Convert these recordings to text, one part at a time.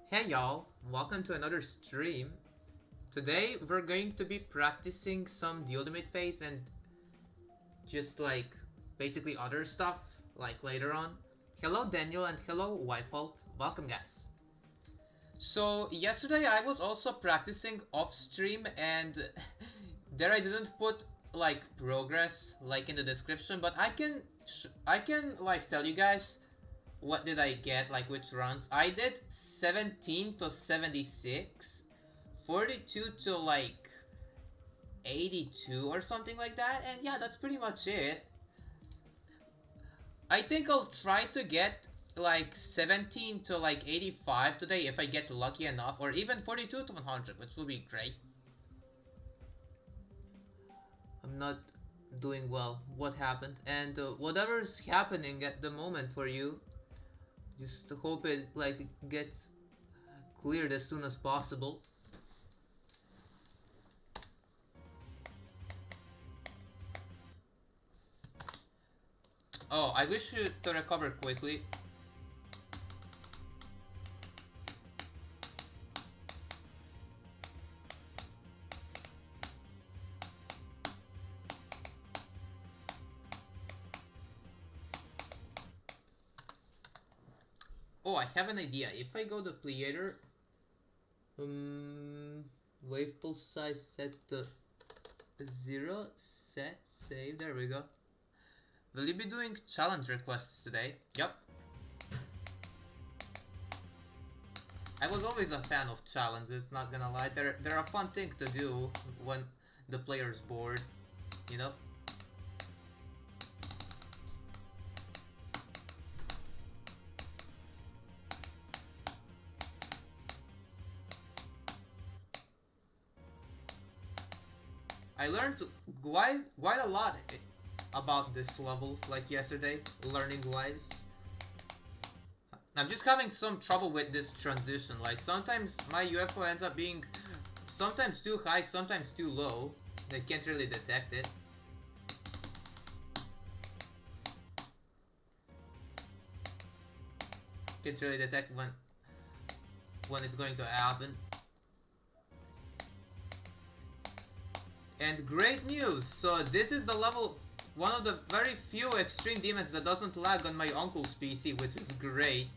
Hey y'all, welcome to another stream. Today we're going to be practicing some the ultimate phase and just like basically other stuff like later on. Hello Daniel and hello Whitefault, welcome guys. So yesterday I was also practicing off stream and there I didn't put like progress like in the description, but I can like tell you guys what did I get, like which runs. I did 17 to 76, 42 to like 82 or something like that, and yeah, that's pretty much it. I think I'll try to get like 17 to like 85 today if I get lucky enough, or even 42 to 100, which will be great. I'm not doing well. What happened? And whatever's happening at the moment for you, just hope it like gets cleared as soon as possible. Oh, I wish you to recover quickly. Oh, I have an idea. If I go to Pleader, wave pulse size set to 0, set, save, there we go. Will you be doing challenge requests today? Yep. I was always a fan of challenges, not gonna lie. They're a fun thing to do when the player's bored, you know? I learned quite a lot about this level, like yesterday, learning-wise. I'm just having some trouble with this transition. Like, sometimes my UFO ends up being sometimes too high, sometimes too low. They can't really detect it. Can't really detect when it's going to happen. And great news! So this is the level, one of the very few extreme demons that doesn't lag on my uncle's PC, which is great.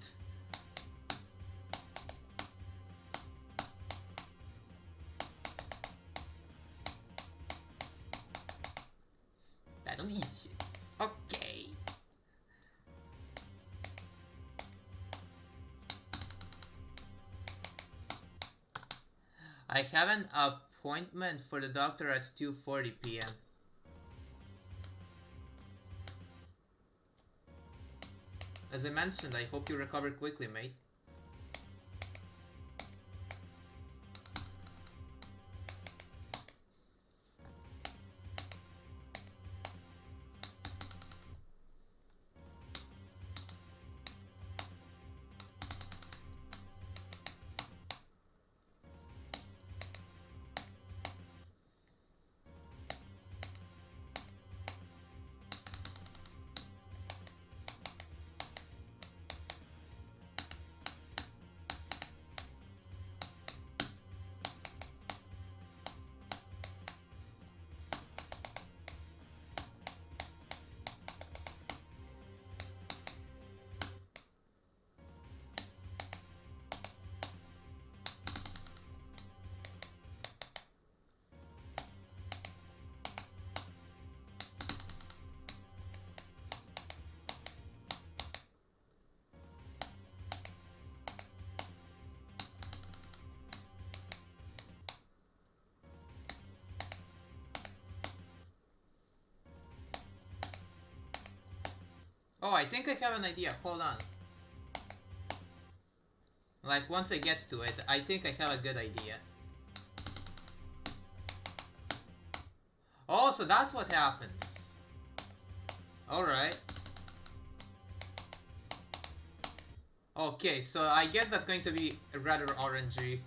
I don't need shits. Okay. I have an appointment for the doctor at 2:40 p.m. As I mentioned, I hope you recover quickly, mate. Oh, I think I have an idea. Hold on. Like, once I get to it, I think I have a good idea. Oh, so that's what happens. Alright. Okay, so I guess that's going to be rather orangey.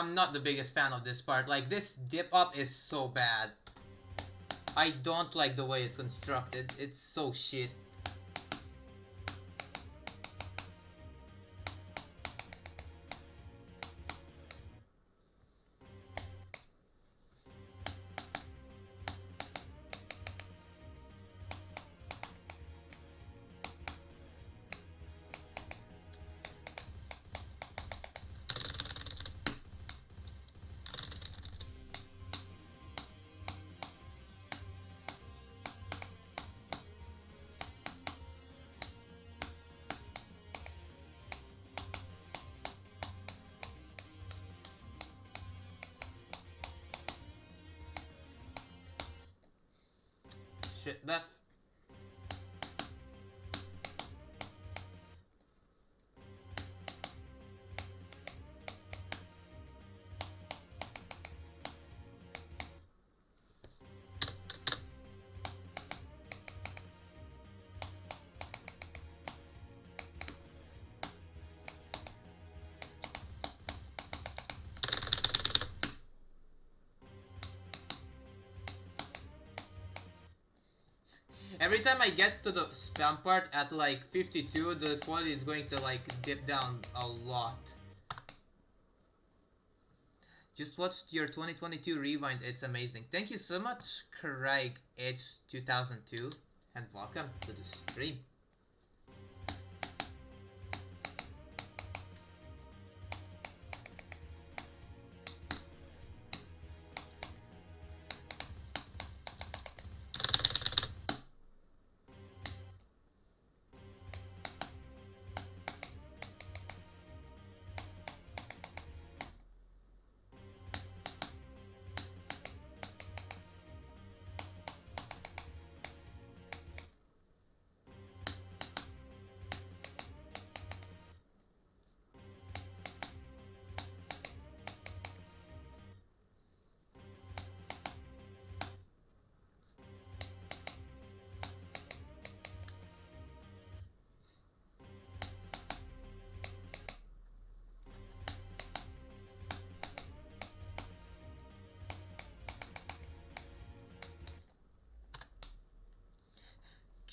I'm not the biggest fan of this part. Like, this dip up is so bad. I don't like the way it's constructed. It's so shit. Shit, that's... Every time I get to the spam part at like 52, the quality is going to like dip down a lot. Just watched your 2022 rewind, it's amazing. Thank you so much, Craig H2002, and welcome to the stream.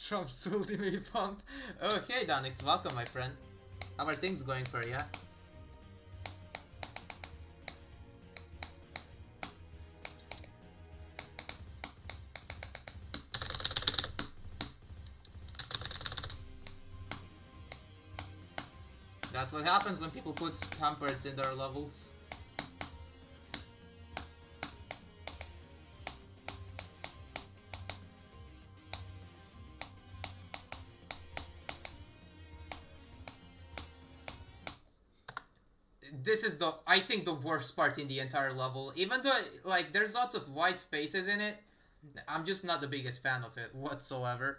Trump's ultimate pump. Okay, Donix, welcome, my friend. How are things going for you? That's what happens when people put spam parts in their levels. This is the, I think, the worst part in the entire level. Even though, like, there's lots of white spaces in it, I'm just not the biggest fan of it whatsoever.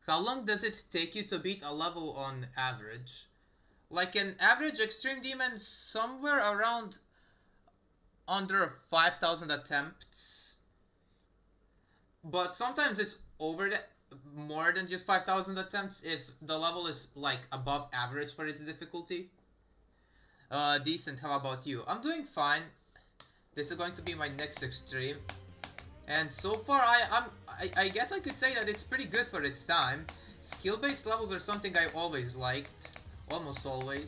How long does it take you to beat a level on average? Like, an average Extreme Demon, somewhere around under 5,000 attempts. But sometimes it's over the, more than just 5,000 attempts if the level is, like, above average for its difficulty. Decent, how about you? I'm doing fine. This is going to be my next extreme. And so far, I guess I could say that it's pretty good for its time. Skill-based levels are something I always liked. Almost always.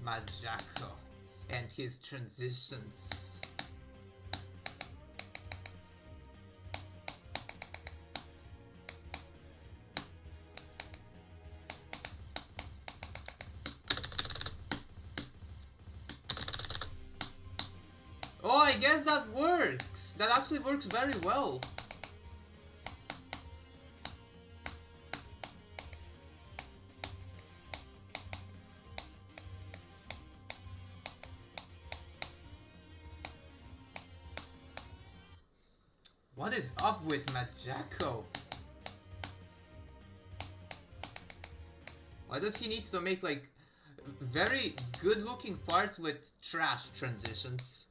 Majako and his transitions. Oh, I guess that works. That actually works very well. What is up with Majako? Why does he need to make like very good looking parts with trash transitions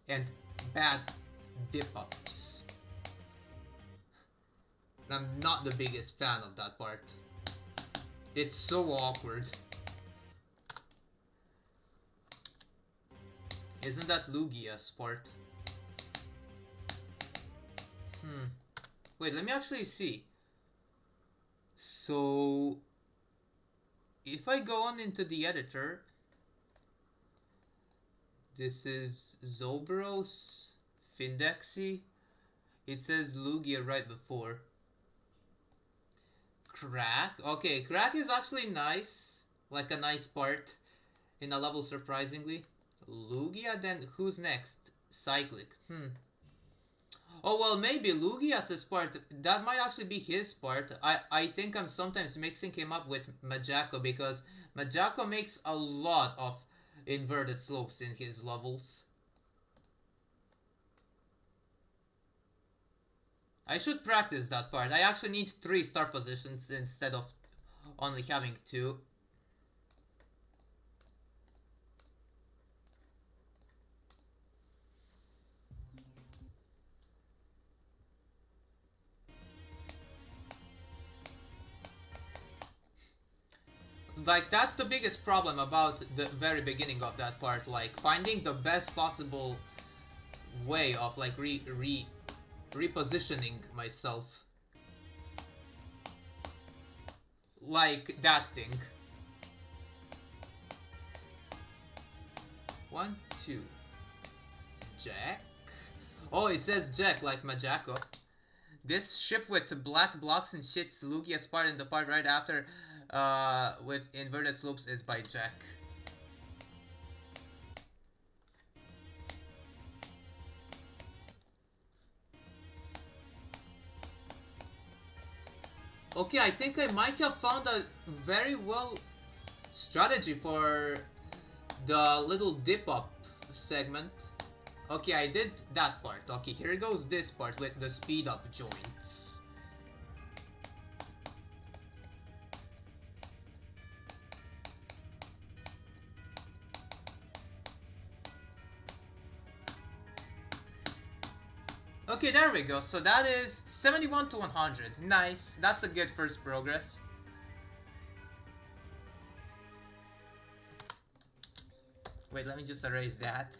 and bad dip ups? I'm not the biggest fan of that part. It's so awkward. Isn't that Lugia's part? Wait, let me actually see. So, if I go on into the editor, this is Zobros, Findexy. It says Lugia right before. Crack. Okay, Crack is actually nice. Like a nice part in a level, surprisingly. Lugia, then who's next? Cyclic. Oh, well, maybe Lugia's part. That might actually be his part. I think I'm sometimes mixing him up with Majako because Majako makes a lot of inverted slopes in his levels. I should practice that part. I actually need 3 start positions instead of only having 2. Like, that's the biggest problem about the very beginning of that part, like, finding the best possible way of, like, repositioning myself. Like, that thing. 1, 2. Jack? Oh, it says Jack, like Majako. This ship with black blocks and shit's Lugia's part, and the part right after with inverted slopes is by Jack. Okay, I think I might have found a very well strategy for the little dip up segment. Okay, I did that part. Okay, here goes this part with the speed up joints. Okay, there we go. So that is 71 to 100. Nice. That's a good first progress. Wait, let me just erase that.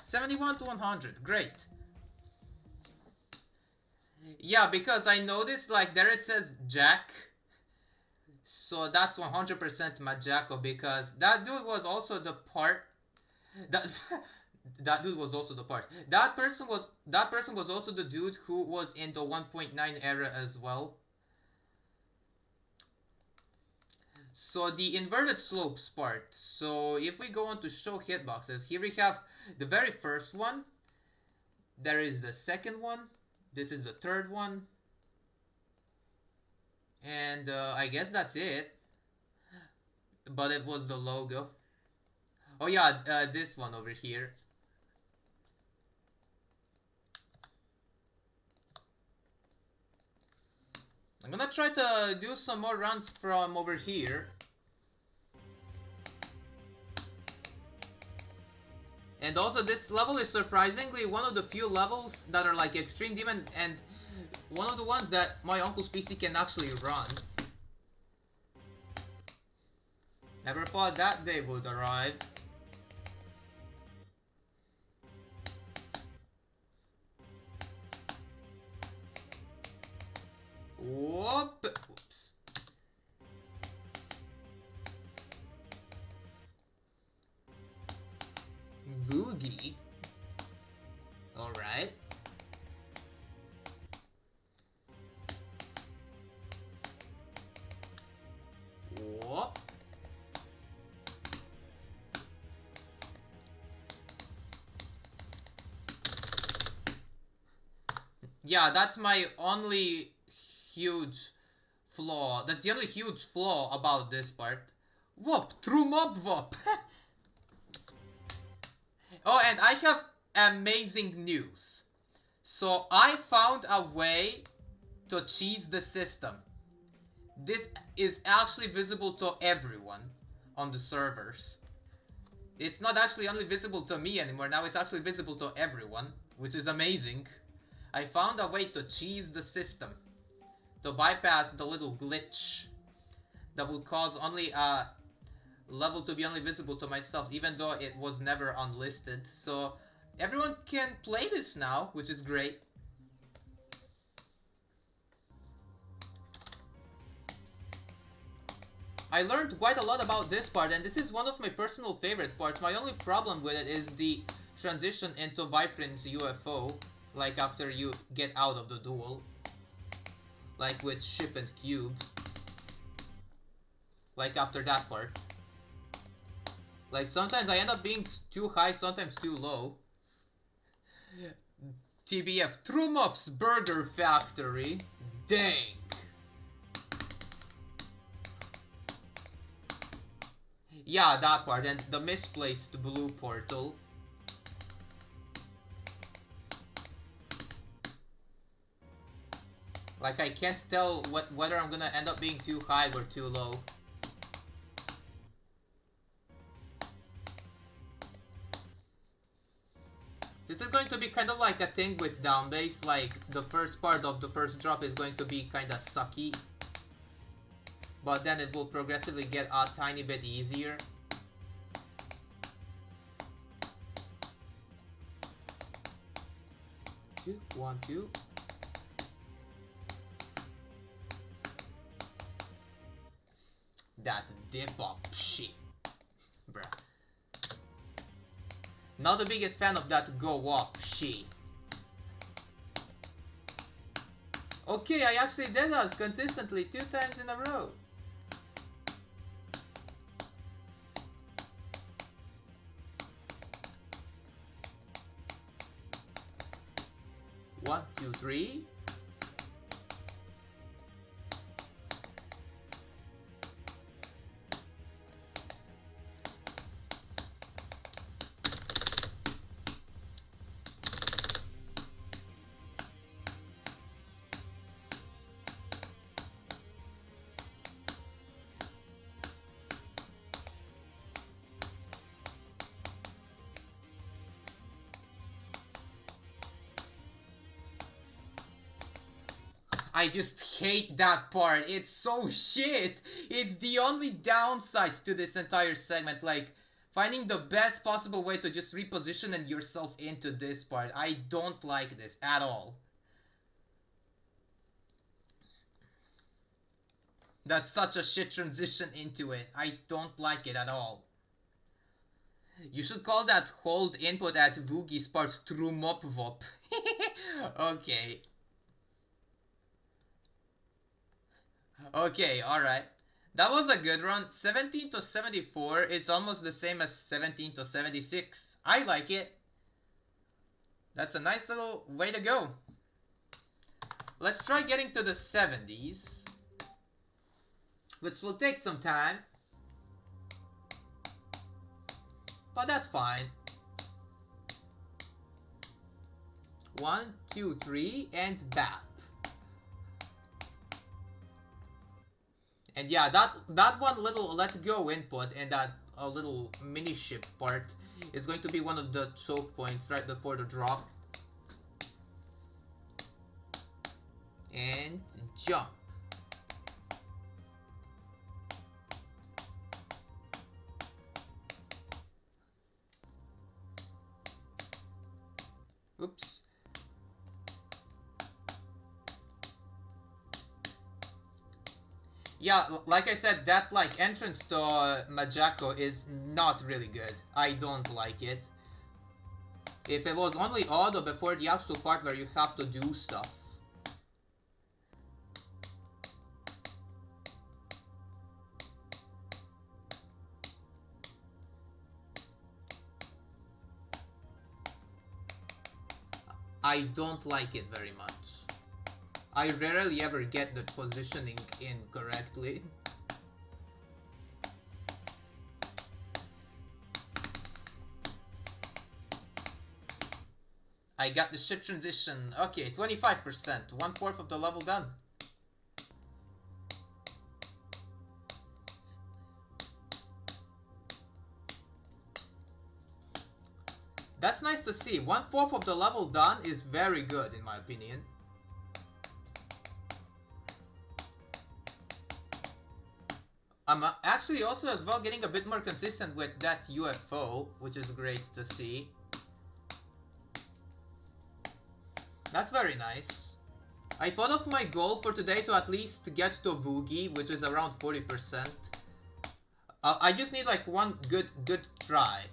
71 to 100. Great. Yeah, because I noticed, like, there it says Jack. So that's 100% Majako, because that dude was also the part... That dude was also the part. That person was also the dude who was in the 1.9 era as well. So the inverted slopes part. So if we go on to show hitboxes, here we have the very first one. There is the second one. This is the third one. And I guess that's it. But it was the logo. Oh yeah, this one over here. I'm gonna try to do some more runs from over here. And also, this level is surprisingly one of the few levels that are like Extreme Demon, and one of the ones that my uncle's PC can actually run. Never thought that day would arrive. Whoop! Whoops. Boogie. Alright. Whoop. Yeah, that's my only huge flaw. That's the only huge flaw about this part. Whoop! True mob whoop! Oh, and I have amazing news. So I found a way to cheese the system. this is actually visible to everyone on the servers. It's not actually only visible to me anymore, now it's actually visible to everyone, which is amazing. I found a way to cheese the system, to bypass the little glitch that would cause only a level to be only visible to myself, even though it was never unlisted. So everyone can play this now, which is great. I learned quite a lot about this part, and this is one of my personal favorite parts. My only problem with it is the transition into Vibrant's UFO, like after you get out of the duel. Like with Ship and Cube. Like after that part. Like sometimes I end up being too high, sometimes too low. TBF, Trumop's Burger Factory. Dang. Yeah, that part, and the misplaced blue portal. Like, I can't tell whether I'm gonna end up being too high or too low. This is going to be kind of like a thing with down bass, like the first part of the first drop is going to be kinda sucky. But then it will progressively get a tiny bit easier. Two, 1, 2. That dip up shit. Bruh. Not the biggest fan of that go up shit. Okay, I actually did that consistently 2 times in a row. One, two, three. I just hate that part. It's so shit. It's the only downside to this entire segment. Like, finding the best possible way to just reposition and yourself into this part. I don't like this at all. That's such a shit transition into it. I don't like it at all. You should call that hold input at Woogie's part Trumopvop. Okay. Okay, alright. That was a good run. 17 to 74. It's almost the same as 17 to 76. I like it. That's a nice little way to go. Let's try getting to the 70s. Which will take some time. But that's fine. 1, 2, 3, and BAP. And yeah, that one little let go input and that little mini ship part is going to be one of the choke points right before the drop. And jump. Oops. Yeah, like I said, that like entrance to Majako is not really good. I don't like it. If it was only auto before the actual part where you have to do stuff. I don't like it very much. I rarely ever get the positioning in correctly. I got the ship transition. Okay, 25%. 1/4 of the level done. That's nice to see. 1/4 of the level done is very good in my opinion. I'm actually also as well getting a bit more consistent with that UFO, which is great to see. That's very nice. I thought of my goal for today to at least get to Woogie, which is around 40%. I just need like one good try.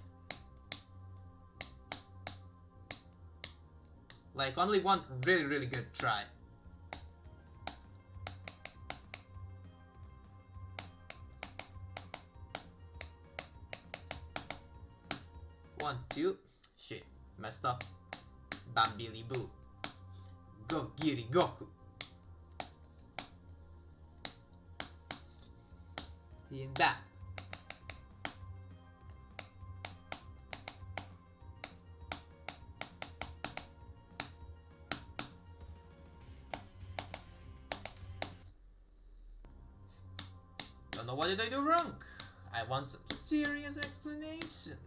Like only one really good try. One, two. Shit. Messed up. Bambili boo. Go Giri Goku. In that. Don't know what did I do wrong. I want some serious explanation.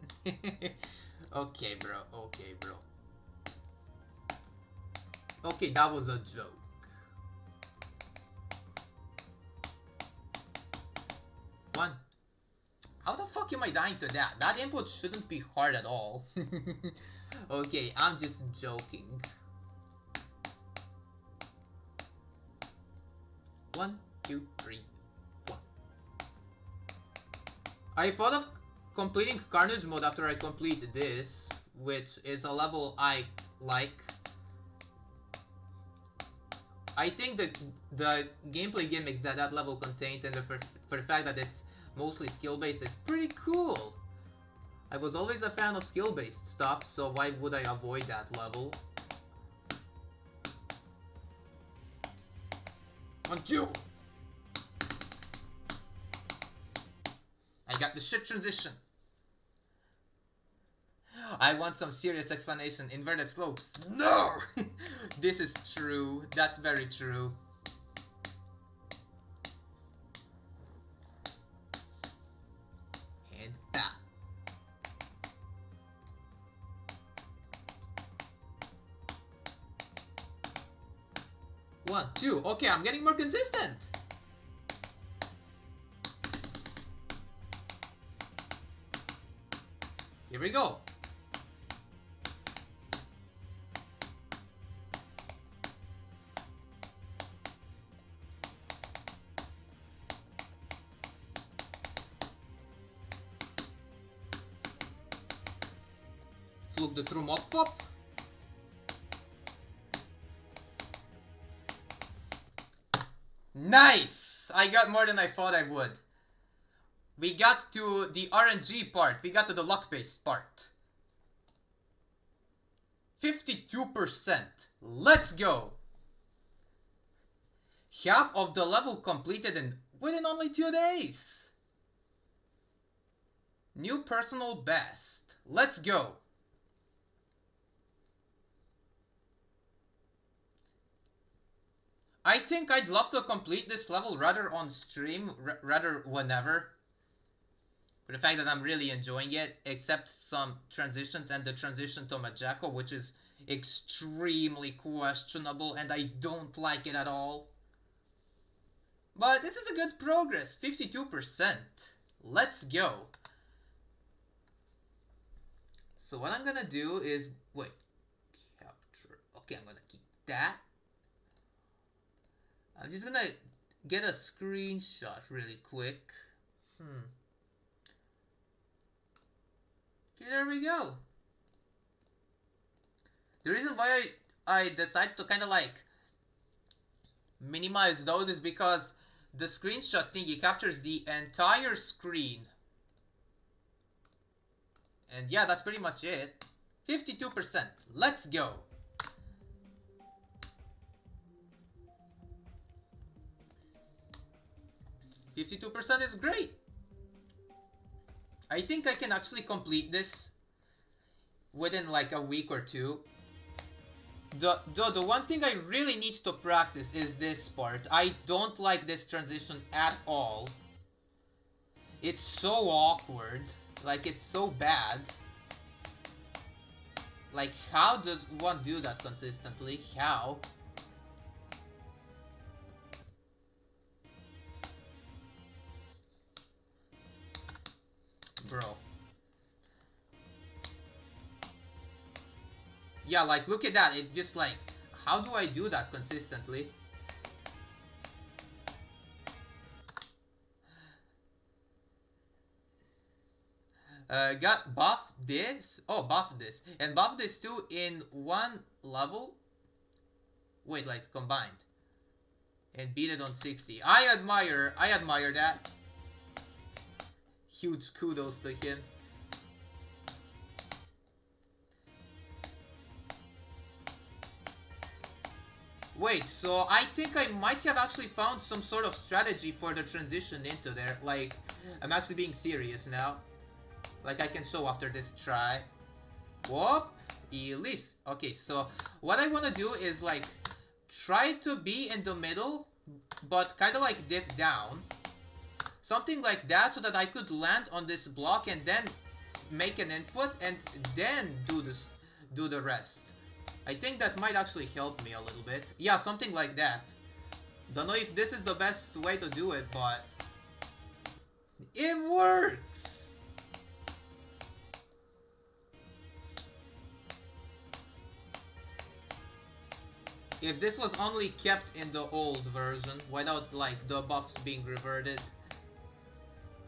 Okay, bro. Okay, bro. Okay, that was a joke. One. How the fuck am I dying to that? That input shouldn't be hard at all. Okay, I'm just joking. 1, 2, 3, 1. I thought of completing Carnage mode after I complete this, which is a level I like. I think the gameplay gimmicks that level contains, and for the fact that it's mostly skill-based, is pretty cool. I was always a fan of skill-based stuff, so why would I avoid that level? 1, 2. I got the shit transition. I want some serious explanation. Inverted slopes. No! This is true. That's very true. And back. One, two. Okay, I'm getting more consistent. Here we go. Look the true mod pop. Nice! I got more than I thought I would. We got to the RNG part. We got to the luck-based part. 52%. Let's go! Half of the level completed within only 2 days. New personal best. Let's go! I think I'd love to complete this level rather on stream, rather whenever. For the fact that I'm really enjoying it, except some transitions and the transition to Majako, which is extremely questionable and I don't like it at all. But this is a good progress, 52%. Let's go. So what I'm gonna do is, wait, capture, okay, I'm gonna keep that. I'm just gonna get a screenshot really quick. Okay, there we go. The reason why I decided to kind of like minimize those is because the screenshot thingy captures the entire screen. And yeah, that's pretty much it. 52%. Let's go. %52 is great. I think I can actually complete this within like a week or two. The one thing I really need to practice is this part. I don't like this transition at all. It's so awkward. Like, it's so bad. Like, how does one do that consistently? How? Bro. Yeah, like, look at that. It just like, how do I do that consistently? Got buff this. Oh, buff this. And buff this too in one level. Wait, like, combined. And beat it on 60. I admire that. Huge kudos to him. Wait, so I think I might have actually found some sort of strategy for the transition into there. Like, I'm actually being serious now. Like, I can show after this try. Whoop! Elise. Okay, so what I want to do is, like, try to be in the middle, but kind of like dip down. Something like that, so that I could land on this block and then make an input and then do the rest. I think that might actually help me a little bit. Yeah, something like that. Don't know if this is the best way to do it, but it works! If this was only kept in the old version, without like the buffs being reverted,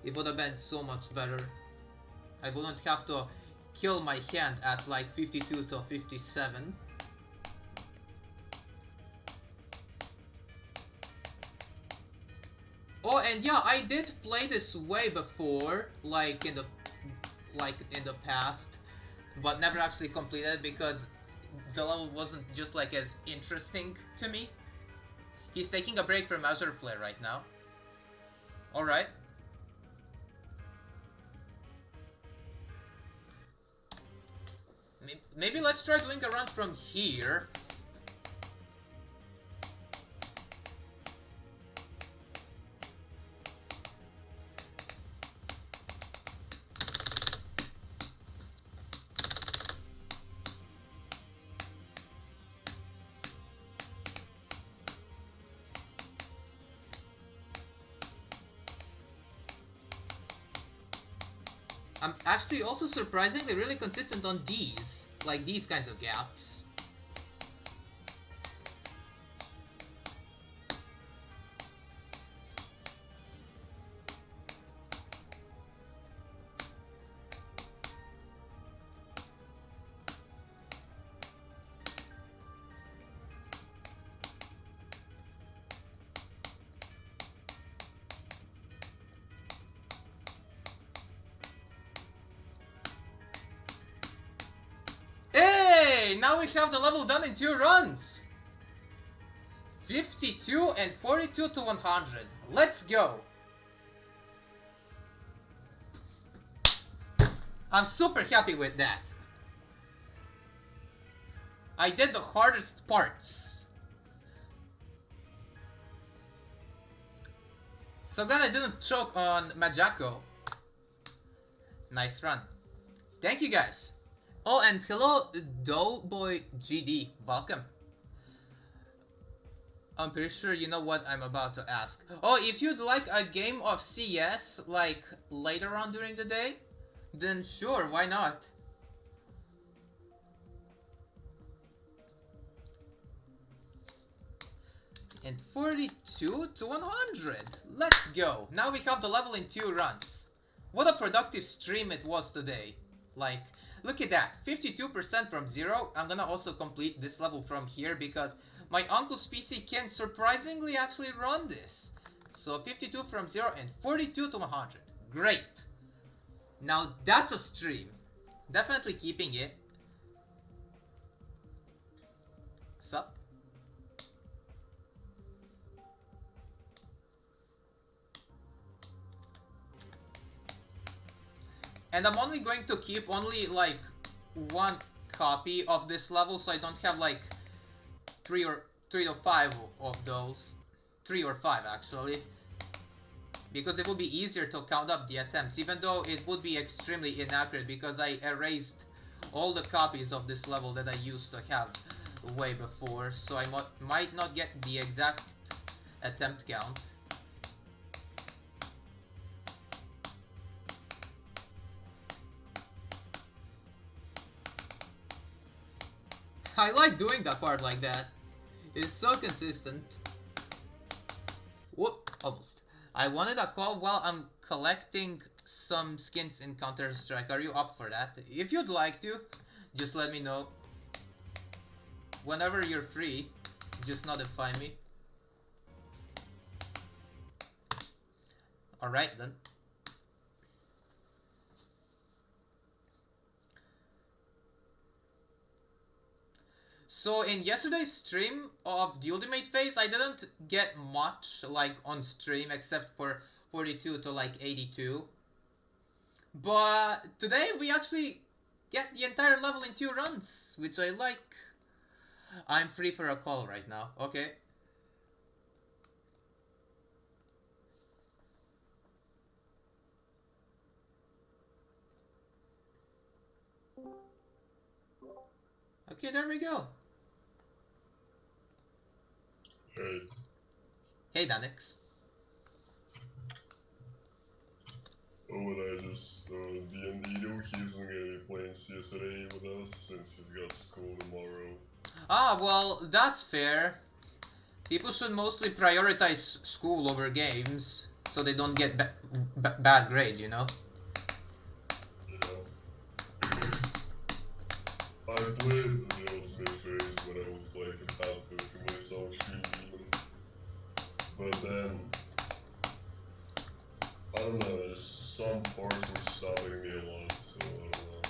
it would have been so much better. I wouldn't have to kill my hand at like 52 to 57. Oh, and yeah, I did play this way before, like in the past, but never actually completed because the level wasn't just like as interesting to me. He's taking a break from Azure Flare right now. Alright. Maybe let's try doing a run from here. I'm actually also surprisingly really consistent on these, like these kinds of gaps. Now we have the level done in 2 runs. 52 and 42 to 100. Let's go. I'm super happy with that. I did the hardest parts. So glad I didn't choke on Majako. Nice run. Thank you guys. Oh, and hello, Doughboy GD. Welcome. I'm pretty sure you know what I'm about to ask. Oh, if you'd like a game of CS, like, later on during the day, then sure, why not? And 42 to 100. Let's go. Now we have the level in 2 runs. What a productive stream it was today. Like, look at that, 52% from 0. I'm gonna also complete this level from here because my uncle's PC can surprisingly actually run this. So 52 from 0 and 42 to 100. Great. Now that's a stream. Definitely keeping it. Sup? And I'm only going to keep only like 1 copy of this level, so I don't have like 3 or 5 of those. 3 or 5 actually. Because it would be easier to count up the attempts, even though it would be extremely inaccurate because I erased all the copies of this level that I used to have way before, so I might not get the exact attempt count. I like doing that part like that. It's so consistent. Whoop, almost. I wanted a call while I'm collecting some skins in Counter-Strike. Are you up for that? If you'd like to, just let me know. Whenever you're free, just notify me. Alright then. So in yesterday's stream of the Ultimate Phase, I didn't get much like on stream except for 42 to like 82. But today we actually get the entire level in 2 runs, which I like. I'm free for a call right now. Okay. Okay, there we go. Hey. Hey, Danix. Oh, and I just, D&D, he isn't gonna be playing CSA with us since he's got school tomorrow. Ah, well, that's fair. People should mostly prioritize school over games, so they don't get bad grades, you know? Yeah. I played the Ultimate Phase when I was like about to do my song stream, but then, I don't know, some parts were stopping me a lot, so I don't know.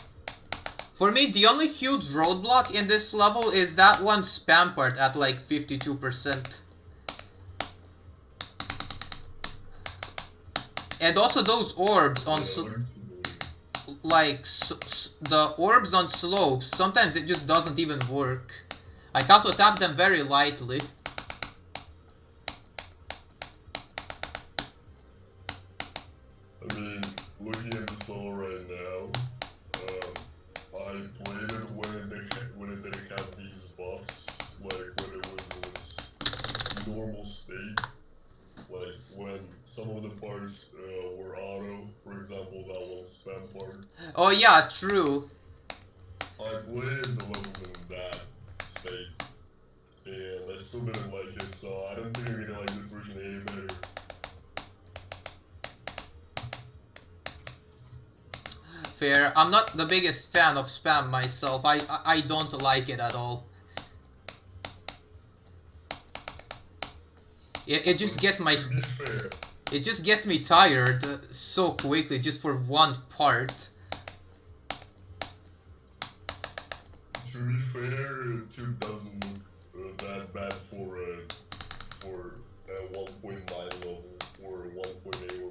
For me, the only huge roadblock in this level is that one spam part at like 52%. And also those orbs on the orbs on slopes, sometimes it just doesn't even work. I have to tap them very lightly. I mean, looking at the solo right now, I played it when it didn't have these buffs, like when it was in its normal state, like when some of the parts were auto, for example that one spam part. Oh yeah, true. I played the level in that state, and I still didn't like it, so I don't think I'm gonna like this version any better. Fair. I'm not the biggest fan of spam myself. I don't like it at all. It just gets my... It just gets me tired so quickly just for one part. To be fair, it too doesn't look that bad for a 1.9 level or 1.8 or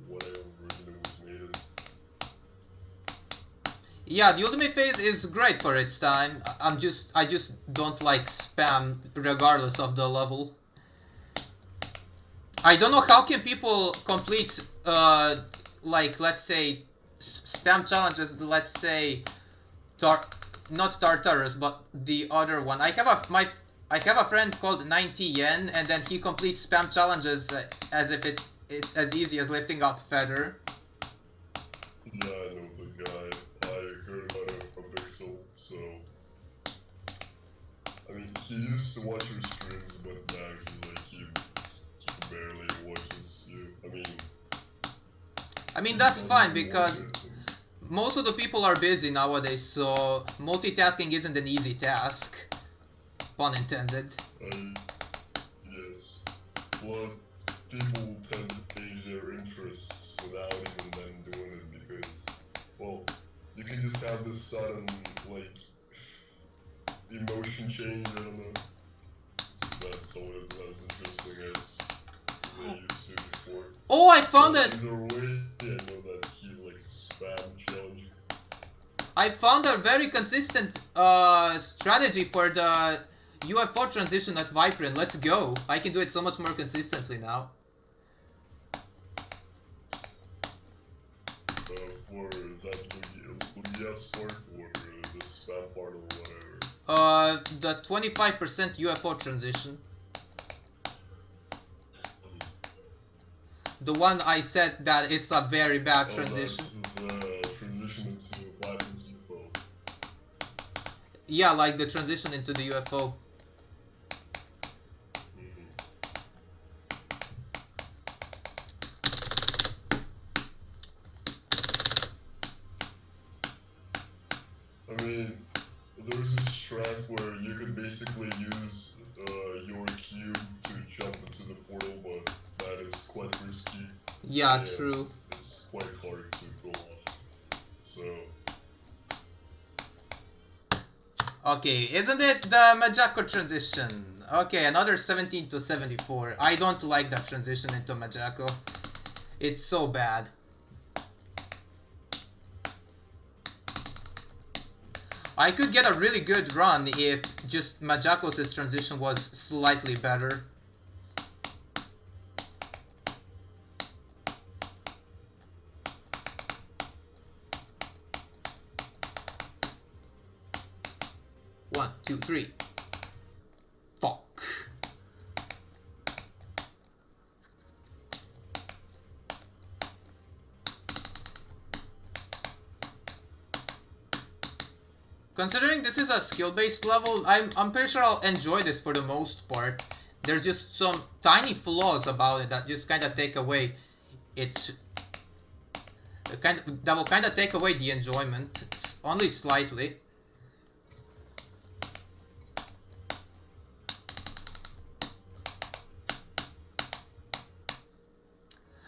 whatever version it was made in. Yeah, the Ultimate Phase is great for its time. I just don't like spam regardless of the level. I don't know how can people complete like let's say spam challenges, let's say not Tartarus but the other one. I have a friend called 90 Yen, and then he completes spam challenges as if it's as easy as lifting up feather. Yeah, I know the guy. I heard about him from Pixel, so I mean he used to watch your streams, but now he's like he barely watches you. I mean that's fine because most of the people are busy nowadays, so multitasking isn't an easy task. Pun intended. Yes. But people tend to change their interests without even them doing it because, well, you can just have this sudden, like, emotion change, I don't know. So that's always as interesting as they used to before. Oh, I found it! Either way, I know that he's like a spam challenge. I found a very consistent strategy for the UFO transition at Viperin. Let's go. I can do it so much more consistently now. For that Lugias part or the spam part or whatever? The 25% UFO transition. The one I said that it's a very bad transition. That's the transition into Vibrance UFO. Yeah, like the transition into the UFO. I mean, there's this strat where you could basically use your cube to jump into the portal, but that is quite risky. Yeah, true. It's quite hard to go off. So. Okay, isn't it the Majako transition? Okay, another 17 to 74. I don't like that transition into Majako. It's so bad. I could get a really good run if just Majako's transition was slightly better. One, two, three. Fuck. Considering this is a skill-based level, I'm pretty sure I'll enjoy this for the most part. There's just some tiny flaws about it that just kind of take away its that will kind of take away the enjoyment, only slightly.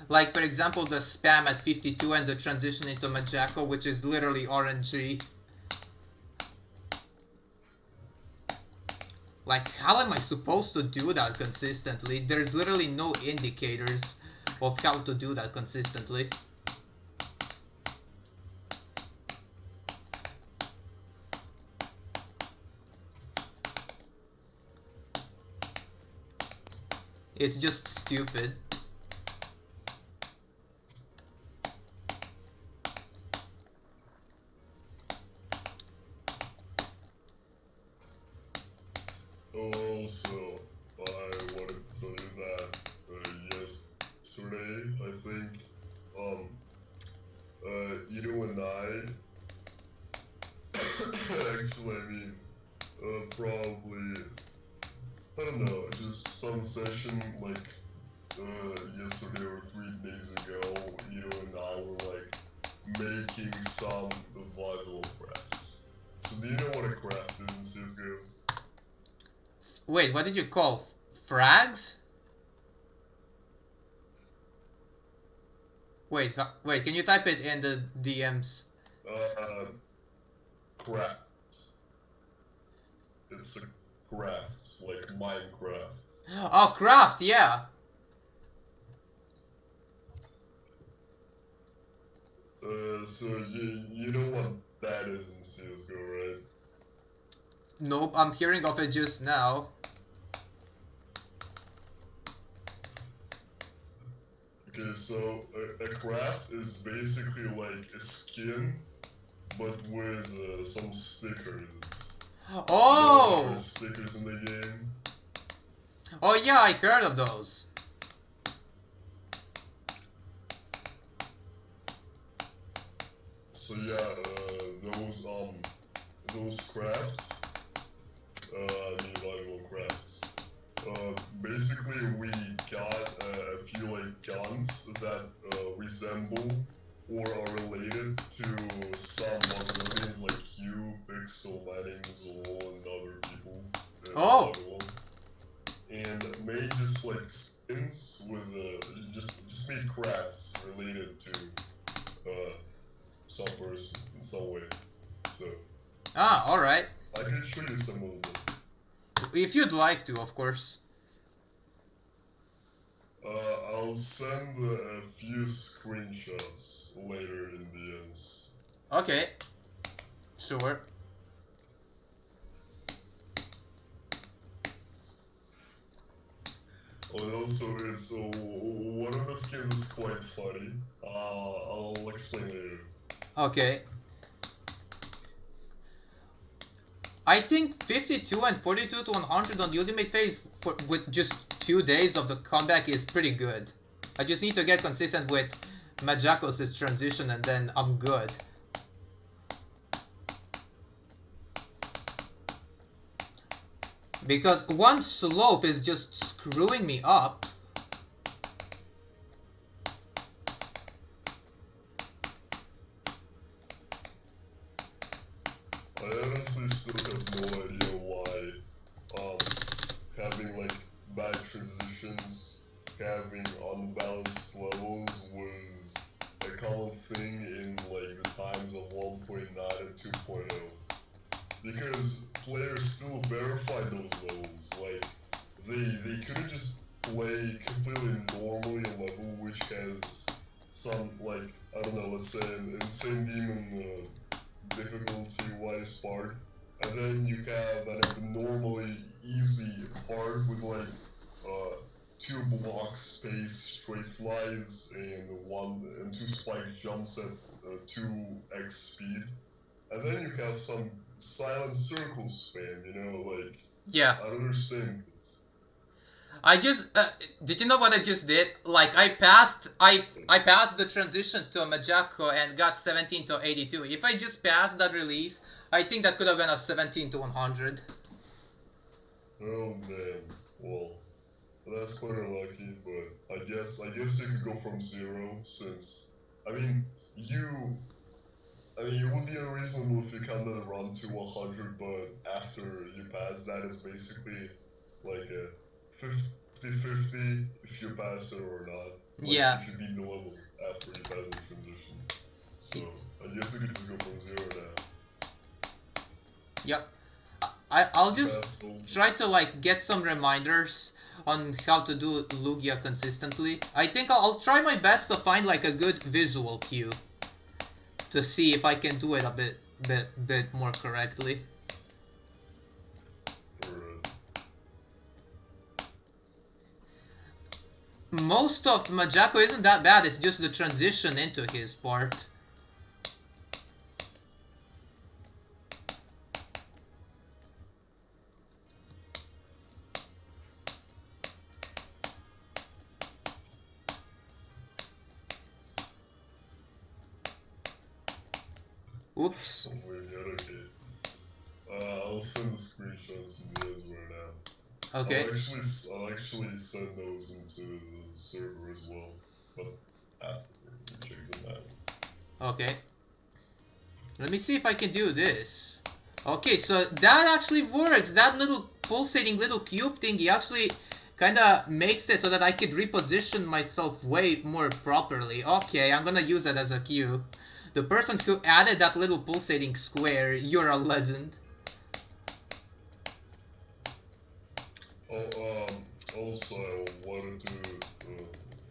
Like, for example, the spam at 52 and the transition into Majako, which is literally RNG. Like, how am I supposed to do that consistently? There's literally no indicators of how to do that consistently. It's just stupid. Also, I wanted to tell you that yesterday, I think, you and I, actually, I mean, probably, I don't know, just some session, like, yesterday or 3 days ago, you and I were, like, making some vital crafts. So do you know what a craft is in CSGO? Wait, what did you call frags? Wait, can you type it in the DMs? Craft. It's a craft, like Minecraft. Oh, craft, yeah. So you know what that is in CSGO, right? Nope, I'm hearing of it just now. Okay, so a craft is basically like a skin, but with some stickers. Oh! You know, there's stickers in the game. Oh yeah, I heard of those. So yeah, those crafts, I mean valuable crafts. Basically we got a few like guns that resemble or are related to some Mongolians like you, Pixel, Manning, Zol, and other people. Oh! And made just like skins with just made crafts related to some person in some way. So Ah, alright. I can show you some of them. If you'd like to, of course. I'll send a few screenshots later in DMs. Okay. Sure. Oh, and also, it's one of the skins is quite funny. I'll explain later. Okay. I think 52 and 42 to 100 on the ultimate phase with just 2 days of the comeback is pretty good. I just need to get consistent with Majakos' transition and then I'm good. Because one slope is just screwing me up. I honestly still have no idea why having like bad transitions, having unbalanced levels was a common thing in like the times of 1.9 and 2.0. Because players still verified those levels, like they couldn't just play completely normally a level which has some like I don't know, let's say an insane demon difficulty-wise part, and then you have an abnormally easy part with like 2 block space straight flies and 2 spike jumps at 2x speed, and then you have some silent circle spam, you know, like Yeah. I don't understand it. I just did you know what I just did? Like I passed the transition to a Majako and got 17 to 82. If I just passed that release, I think that could have been a 17 to 100. Oh man, well that's quite unlucky, but I guess you could go from 0 since I mean it would be unreasonable if you counted run to 100, but after you pass that, it's basically like a 50-50 if you pass it or not. Like Yeah. if you beat the level after you pass the transition. So, I guess you could just go from 0 now. Yep. I'll just try to like get some reminders on how to do Lugia consistently. I think I'll try my best to find like a good visual cue to see if I can do it a bit more correctly. Most of Majako isn't that bad, it's just the transition into his part. Oops. I'll send the screenshots in the end right now. Okay. I'll actually send those into the server as well, but after you check them out. Okay. Let me see if I can do this. Okay, so that actually works. That little pulsating little cube thingy actually kinda makes it so that I could reposition myself way more properly. Okay, I'm gonna use that as a cue. The person who added that little pulsating square, you're a legend. Also, I wanted to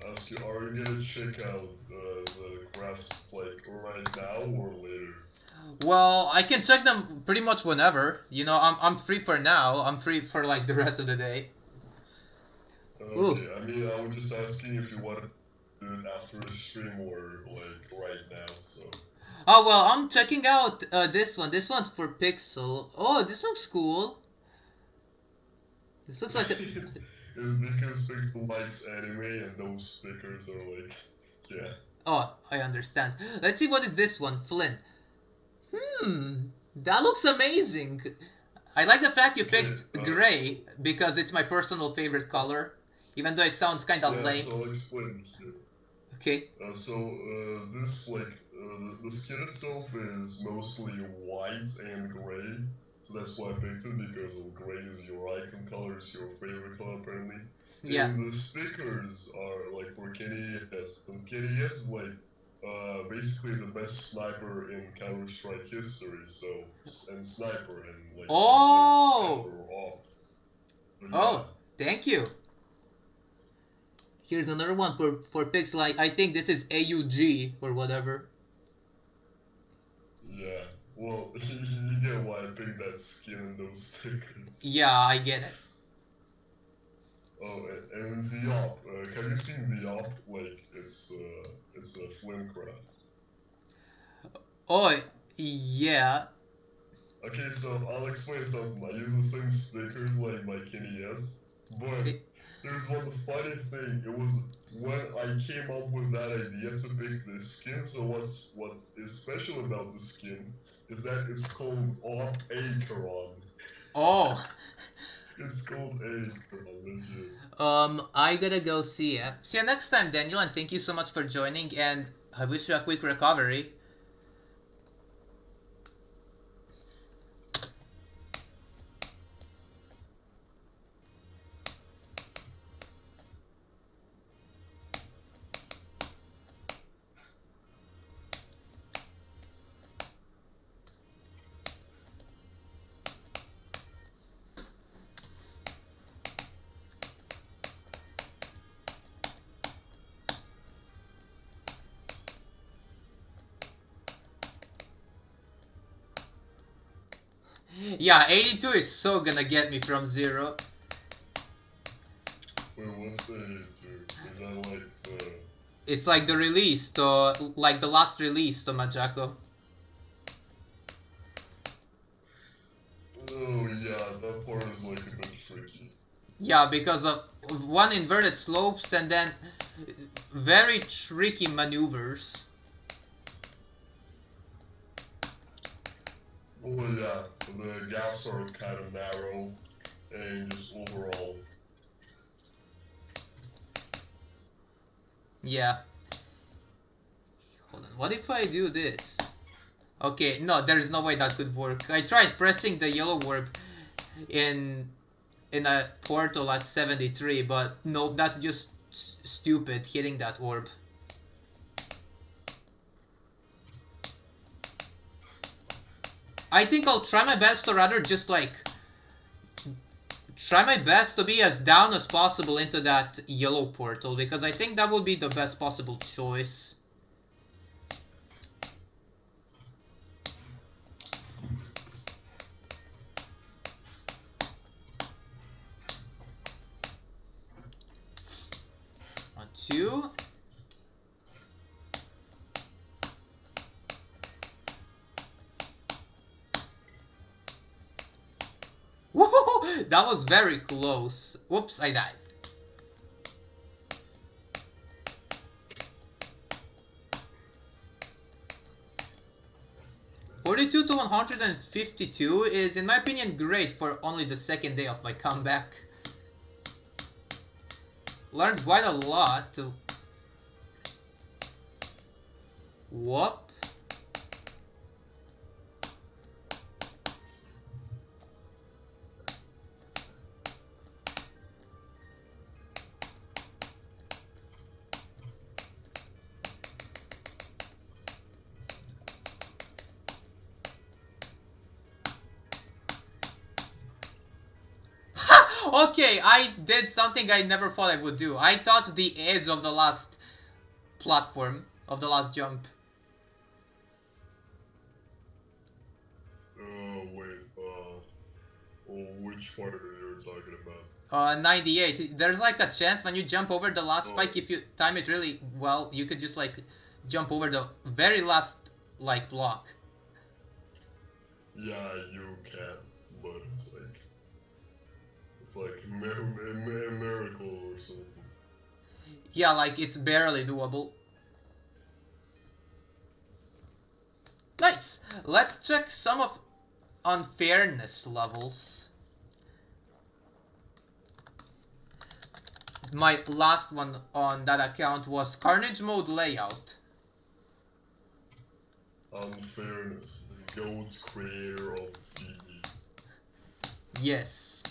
ask you, are you gonna check out the crafts like right now or later? Well, I can check them pretty much whenever. You know, I'm free for now. I'm free for like the rest of the day. Okay, I mean, I was just asking if you wanted to do it after the stream or like right now. So. Oh well, I'm checking out this one. This one's for Pixel. Oh, this looks cool. This looks like a... It's because Pixel likes anime and those stickers are like, yeah. Oh, I understand. Let's see what is this one, Flynn. That looks amazing. I like the fact you picked gray because it's my personal favorite color, even though it sounds kind of lame. So I'll explain here. Okay. This like the skin itself is mostly white and gray. So that's why I picked it, because gray is your icon color, is your favorite color apparently. Yeah. And the stickers are like for KDS. And KDS is like basically the best sniper in Counter-Strike history, so and sniper and like oh, yeah. Oh, thank you. Here's another one for Pixel. I think this is AUG or whatever. Yeah. Well, you get why I picked that skin and those stickers. Yeah, I get it. Oh, and the op. Have you seen the op? Like, it's a Flamecraft. Oh, yeah. Okay, so I'll explain something. I use the same stickers like my NES, but there's one funny thing. It was when I came up with that idea to pick this skin. So what is special about the skin is that it's called Acheron. Oh. It's called Acheron, legit. I gotta go see ya. See you next time, Daniel, and thank you so much for joining, and I wish you a quick recovery. Yeah, 82 is so gonna get me from 0. Wait, what's the 82? Is that like the... It's like the release to, like the last release to Majako. Oh yeah, that part is like a bit tricky. Yeah, because of one inverted slopes and then very tricky maneuvers. Well, yeah, the gaps are kind of narrow, and just overall. Yeah. Hold on, what if I do this? Okay, no, there is no way that could work. I tried pressing the yellow warp in a portal at 73, but no, that's just stupid hitting that orb. I think I'll try my best to rather just like try my best to be as down as possible into that yellow portal, because I think that would be the best possible choice. One, two. Woohoo! That was very close. Whoops, I died. $42 to $152 is, in my opinion, great for only the second day of my comeback. Learned quite a lot. Whoop. Okay, I did something I never thought I would do. I touched the edge of the last platform, of the last jump. Which part are you talking about? 98. There's like a chance when you jump over the last spike, if you time it really well, you could just like jump over the very last like block. Yeah, you can, but it's like a miracle or something. Yeah, like it's barely doable. Nice. Let's check some of unfairness levels. My last one on that account was Carnage Mode Layout. Unfairness. The GOAT creator of GD. Yes.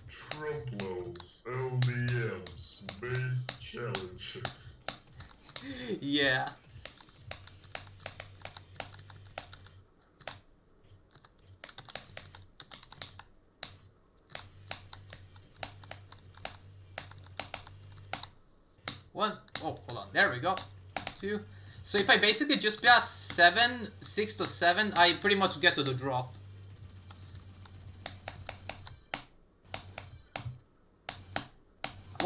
Trump loans, LDMs, base challenges. Yeah. One. Oh, hold on. There we go. 2. So if I basically just pass 7, 6 to 7, I pretty much get to the drop.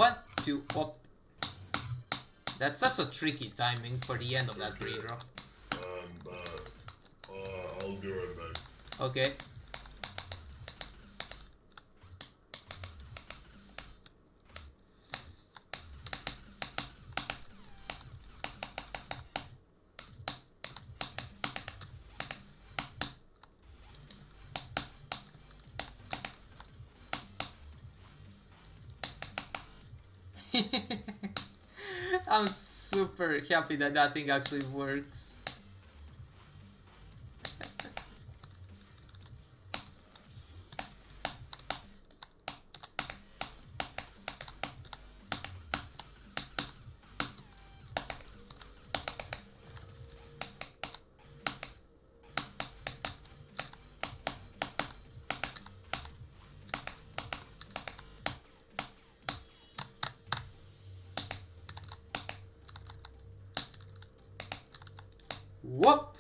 1, 2, up. That's such a tricky timing for the end of that redraw. I'll be right back. Okay. I'm super happy that that thing actually works. Whoop!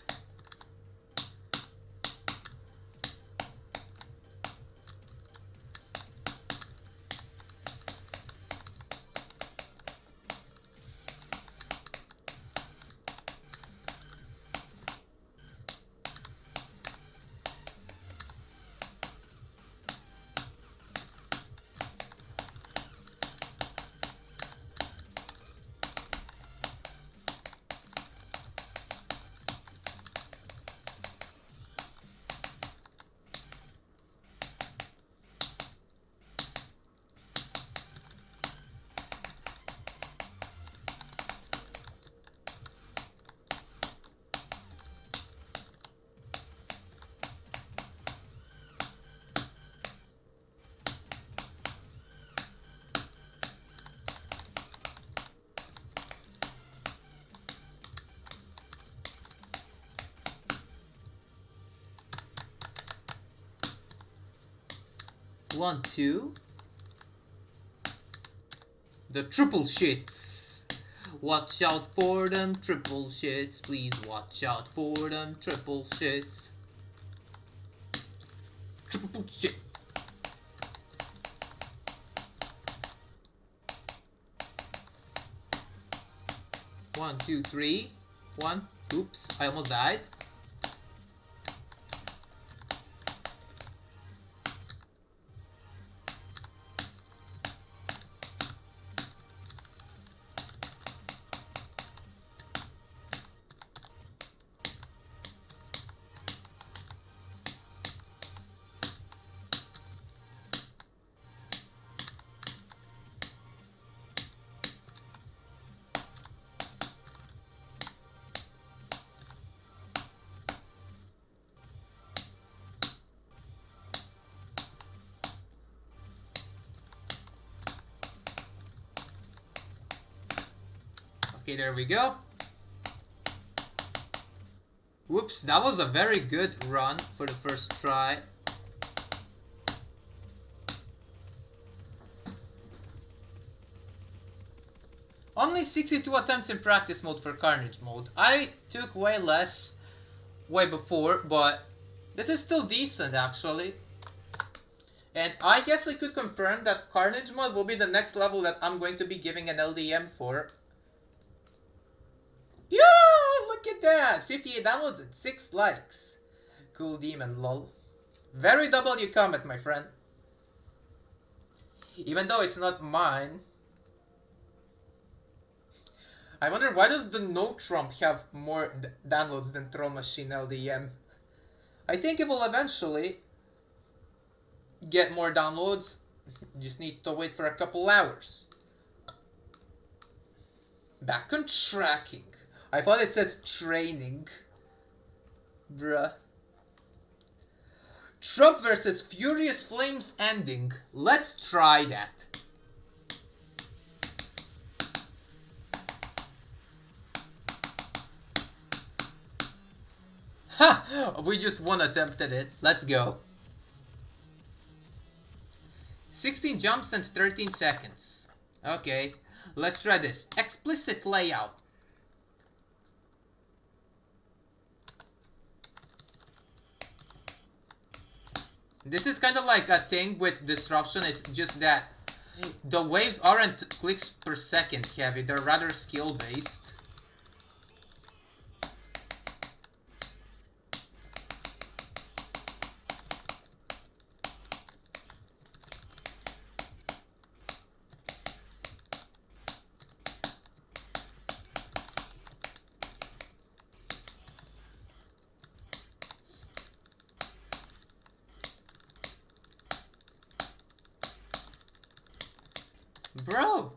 One, two. The triple shits. Watch out for them triple shits. Please watch out for them triple shits. Triple shit. One, two, three. One. Oops, I almost died. Okay, there we go. Whoops, that was a very good run for the first try. Only 62 attempts in practice mode for Carnage mode. I took way less way before, but this is still decent actually. And I guess I could confirm that Carnage mode will be the next level that I'm going to be giving an LDM for. Yeah, look at that! 58 downloads and 6 likes. Cool demon, lol. Very W comment, my friend. Even though it's not mine. I wonder why does the No Trump have more downloads than Troll Machine LDM? I think it will eventually get more downloads. Just need to wait for a couple hours. Back on tracking. I thought it said training. Bruh. Trump versus Furious Flames ending. Let's try that. Ha! We just one attempted it. Let's go. 16 jumps and 13 seconds. Okay, let's try this. Explicit layout. This is kind of like a thing with disruption. It's just that The waves aren't clicks per second heavy, they're rather skill based. Bro!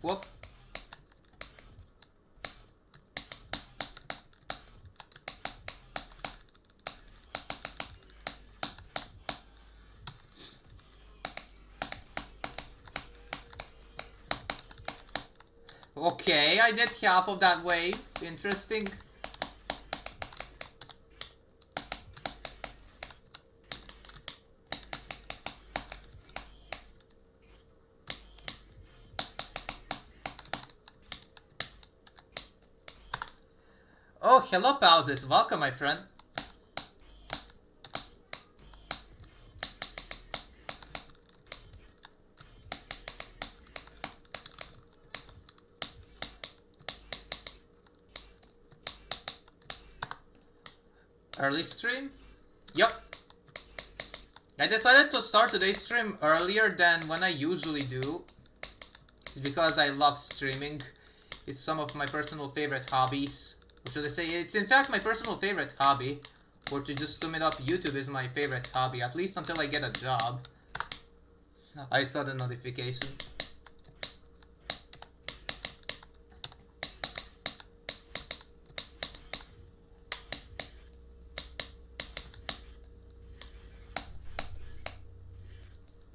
Whoop. Okay, I did half of that wave. Interesting. Oh, hello pauses. Welcome, my friend. Early stream? Yup. I decided to start today's stream earlier than when I usually do. Because I love streaming. It's some of my personal favorite hobbies. Or should I say, it's in fact my personal favorite hobby. Or to just sum it up, YouTube is my favorite hobby. At least until I get a job. I saw the notification.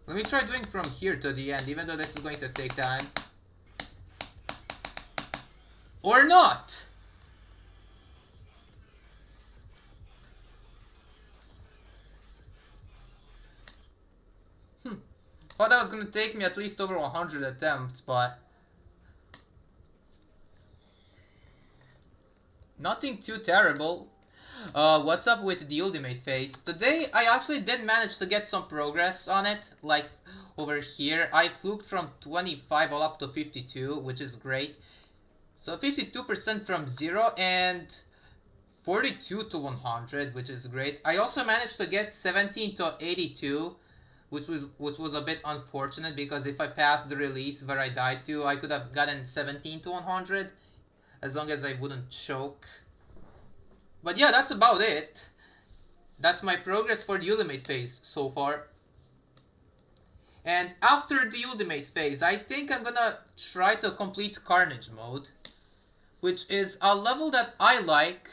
Let me try doing from here to the end, even though this is going to take time. Or not! Thought that was gonna take me at least over 100 attempts, but... nothing too terrible. What's up with the ultimate phase? Today, I actually did manage to get some progress on it. Like, over here, I fluked from 25 all up to 52, which is great. So 52% from 0 and 42 to 100, which is great. I also managed to get 17 to 82, which was a bit unfortunate because if I passed the release where I died to, I could have gotten 17 to 100, as long as I wouldn't choke. But yeah, that's about it. That's my progress for the ultimate phase so far. And after the ultimate phase, I think I'm gonna try to complete Carnage mode, which is a level that I like,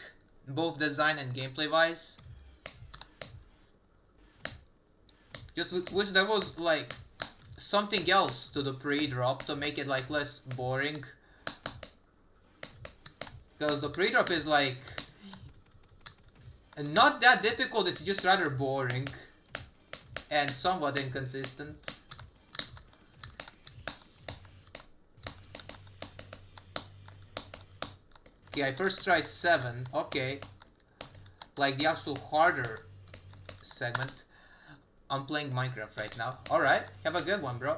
both design and gameplay wise. Just wish there was like something else to the pre-drop to make it like less boring. Because the pre-drop is like not that difficult, it's just rather boring and somewhat inconsistent. Okay, I first tried 7, okay. Like the actual harder segment. I'm playing Minecraft right now. Alright, have a good one, bro.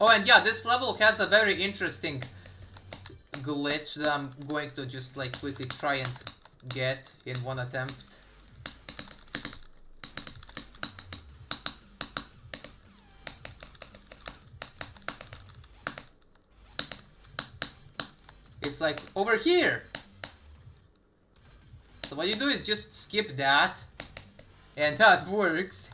Oh, and yeah, this level has a very interesting glitch that I'm going to just like quickly try and get in one attempt. It's like over here. So what you do is just skip that, and that works.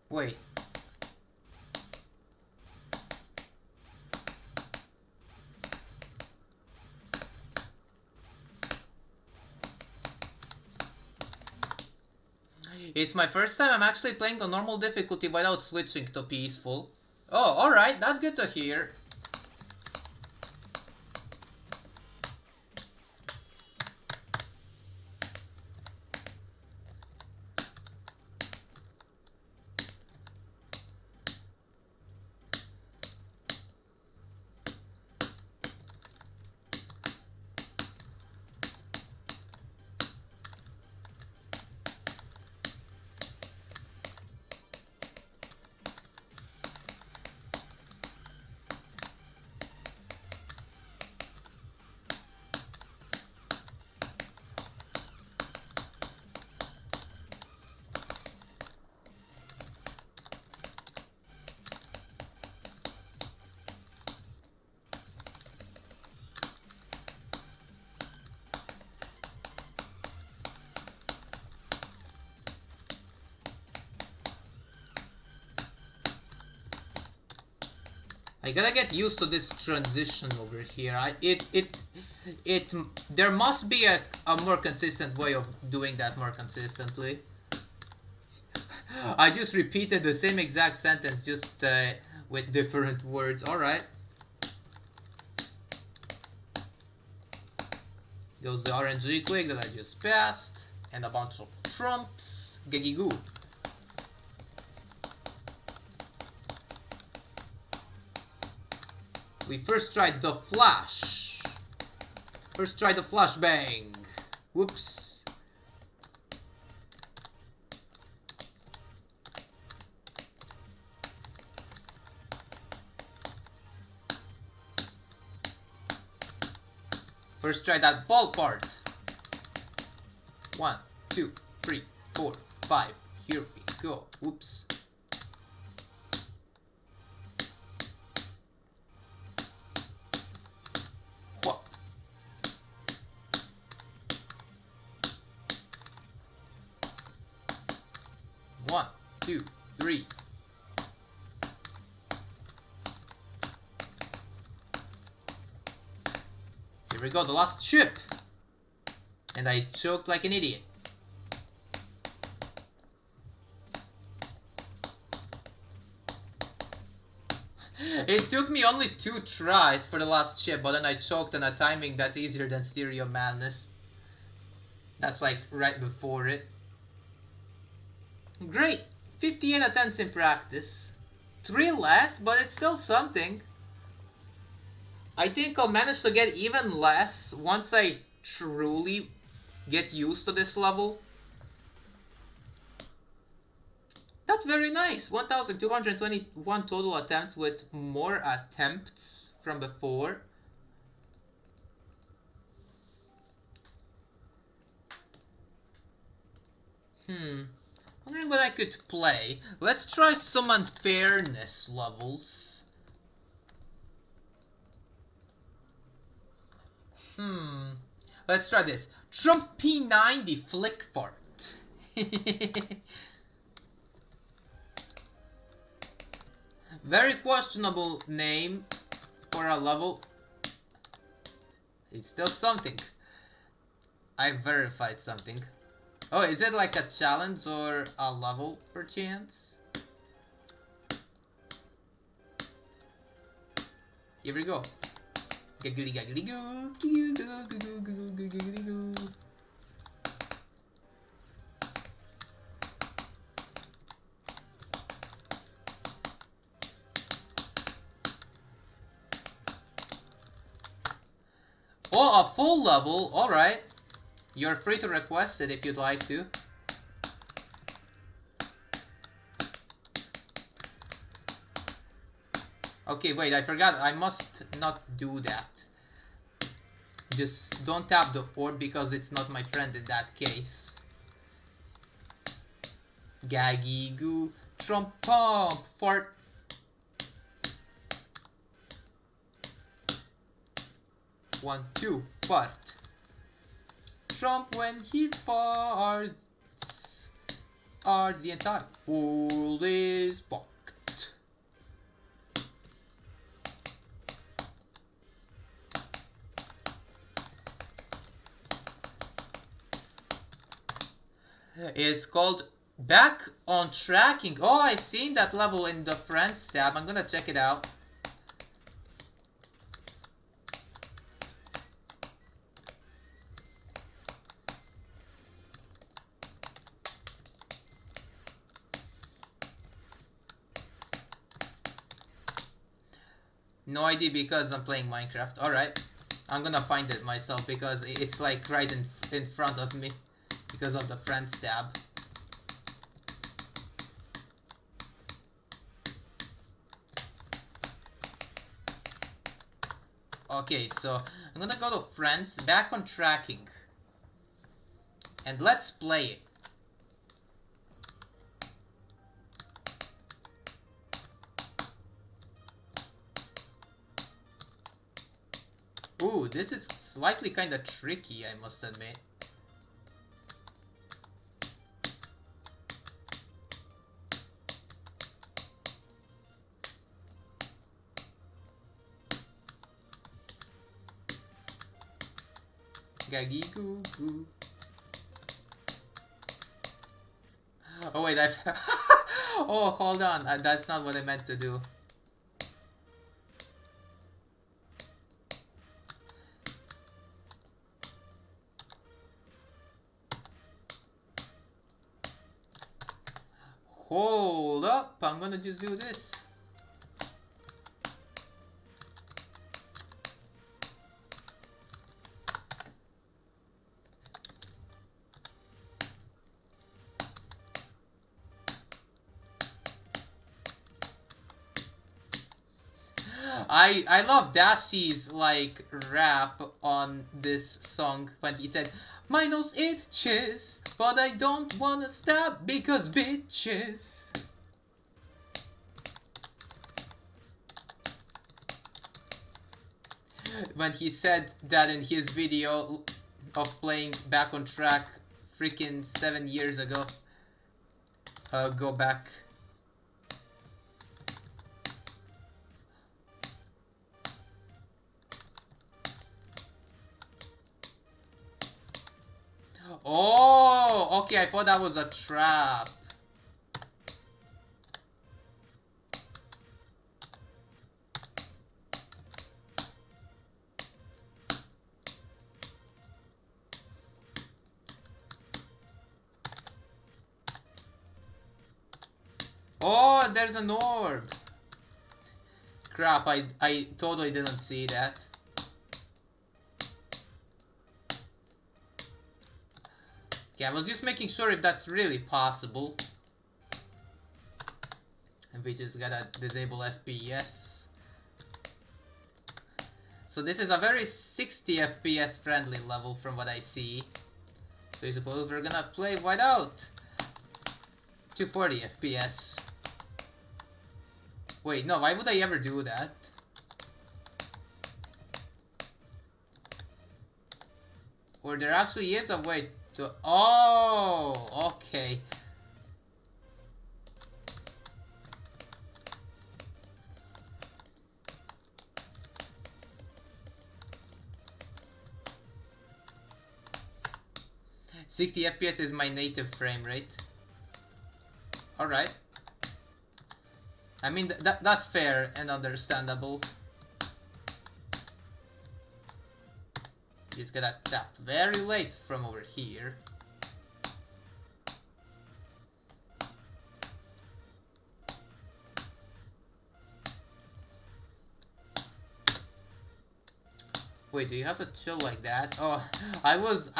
Wait. It's my first time I'm actually playing on normal difficulty without switching to peaceful. Oh, alright, that's good to hear. I gotta get used to this transition over here. There must be a more consistent way of doing that more consistently. I just repeated the same exact sentence, just with different words. Alright. Goes the RNG quick that I just passed. And a bunch of trumps. Gegigoo. We first tried the flash. First tried the flashbang. Whoops. First try that ball part. 1, 2, 3, 4, 5. Here we go. Whoops. One, two, three. Here we go, the last chip. And I choked like an idiot. It took me only 2 tries for the last chip, but then I choked on a timing that's easier than Stereo Madness. That's like right before it. Great! 58 attempts in practice. 3 less, but it's still something. I think I'll manage to get even less once I truly get used to this level. That's very nice. 1,221 total attempts with more attempts from before. Wondering what I could play. Let's try some unfairness levels. Let's try this. Trump P90 Flick Fart. Very questionable name for a level. It's still something. I verified something. Oh, is it like a challenge or a level per chance? Here we go. Giggly giggly goo. Giggly goo. Oh, a full level. Alright. You're free to request it if you'd like to. Okay, wait, I forgot. I must not do that. Just don't tap the orb because it's not my friend in that case. Gaggy goo. Trump pump. Fart. One, two, but Trump when he farts. ours. The entire world is fucked. It's called Back on Tracking. Oh, I've seen that level in the Friends tab. I'm gonna check it out. No idea because I'm playing Minecraft. Alright. I'm gonna find it myself because it's like right in front of me because of the Friends tab. Okay, so I'm gonna go to Friends, Back on Tracking. And let's play it. Ooh, this is slightly kinda tricky, I must admit. Gaggy goo goo. Oh wait, oh, hold on, that's not what I meant to do. Hold up, I'm gonna just do this. I love Dashi's like rap on this song when he said, "My nose itches, but I don't wanna stab because bitches." When he said that in his video of playing Back on Track freaking 7 years ago. Go back. Oh, okay, I thought that was a trap. Oh, there's an orb. Crap, I totally didn't see that. Yeah, I was just making sure if that's really possible. And we just gotta disable FPS. So this is a very 60 FPS friendly level from what I see. So I suppose we're gonna play whiteout. 240 FPS. Wait, no, why would I ever do that? Or there actually is a way to... Oh, okay. "60 FPS is my native frame rate." Alright. I mean, that's fair and understandable. Just gotta tap very late from over here. Wait, do you have to chill like that? Oh, I was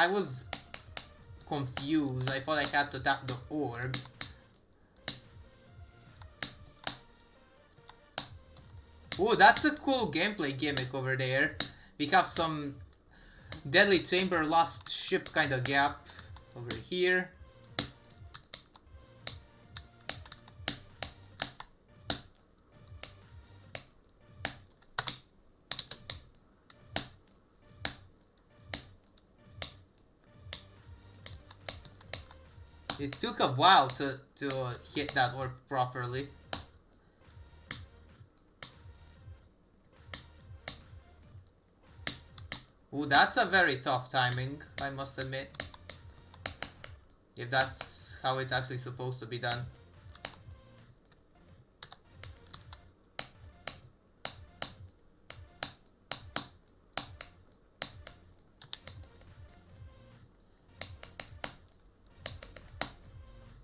confused. I thought I had to tap the orb. Oh, that's a cool gameplay gimmick over there. We have some Deadly Chamber Lost Ship kind of gap over here. It took a while to hit that orb properly. Ooh, that's a very tough timing, I must admit. If that's how it's actually supposed to be done.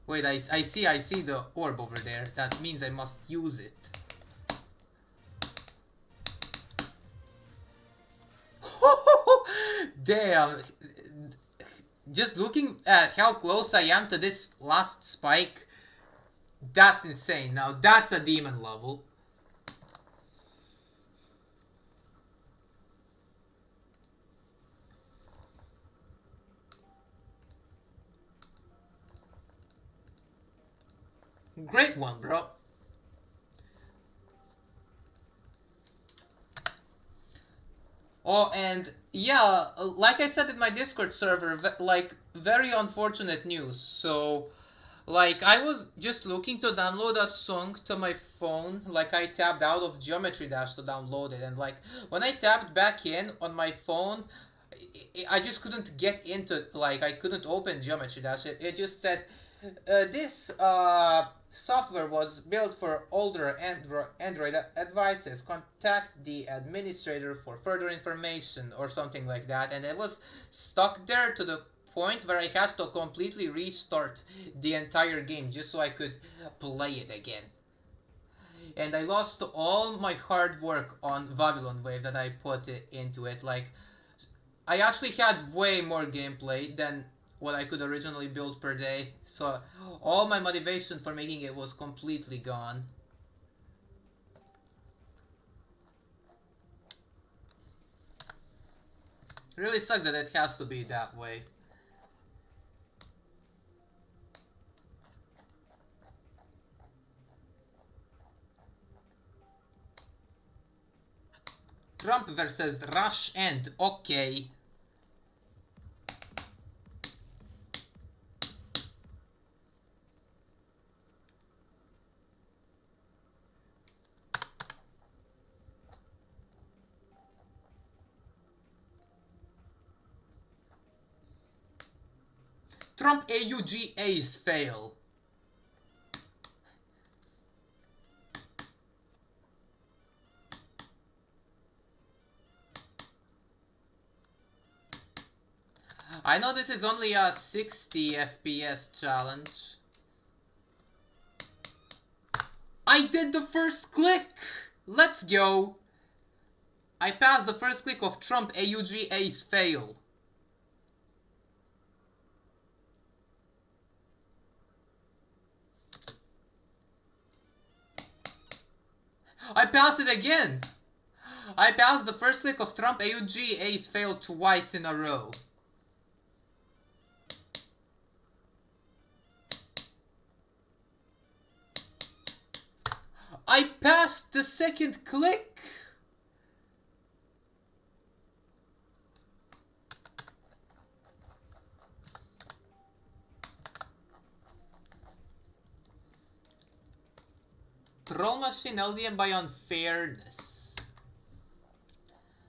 Wait, I see the orb over there. That means I must use it. Damn. Just looking at how close I am to this last spike, that's insane. Now that's a demon level. Great one, bro. Oh, and yeah, like I said in my Discord server, like, very unfortunate news. So, like, I was just looking to download a song to my phone. Like, I tapped out of Geometry Dash to download it. And, like, when I tapped back in on my phone, I just couldn't get into, like, I couldn't open Geometry Dash. It just said, this software was built for older Android devices. Contact the administrator for further information or something like that. And it was stuck there to the point where I had to completely restart the entire game just so I could play it again. And I lost all my hard work on Babylon Wave that I put into it. Like, I actually had way more gameplay than what I could originally build per day, so all my motivation for making it was completely gone. It really sucks that it has to be that way. Trump versus Rush End, okay. Trump AUG ace fail. I know this is only a 60 FPS challenge. I did the first click! Let's go! I passed the first click of Trump AUG ace fail. I passed it again! I passed the first click of Trump AUG ace fail twice in a row. I passed the second click! Troll machine LDM by unfairness.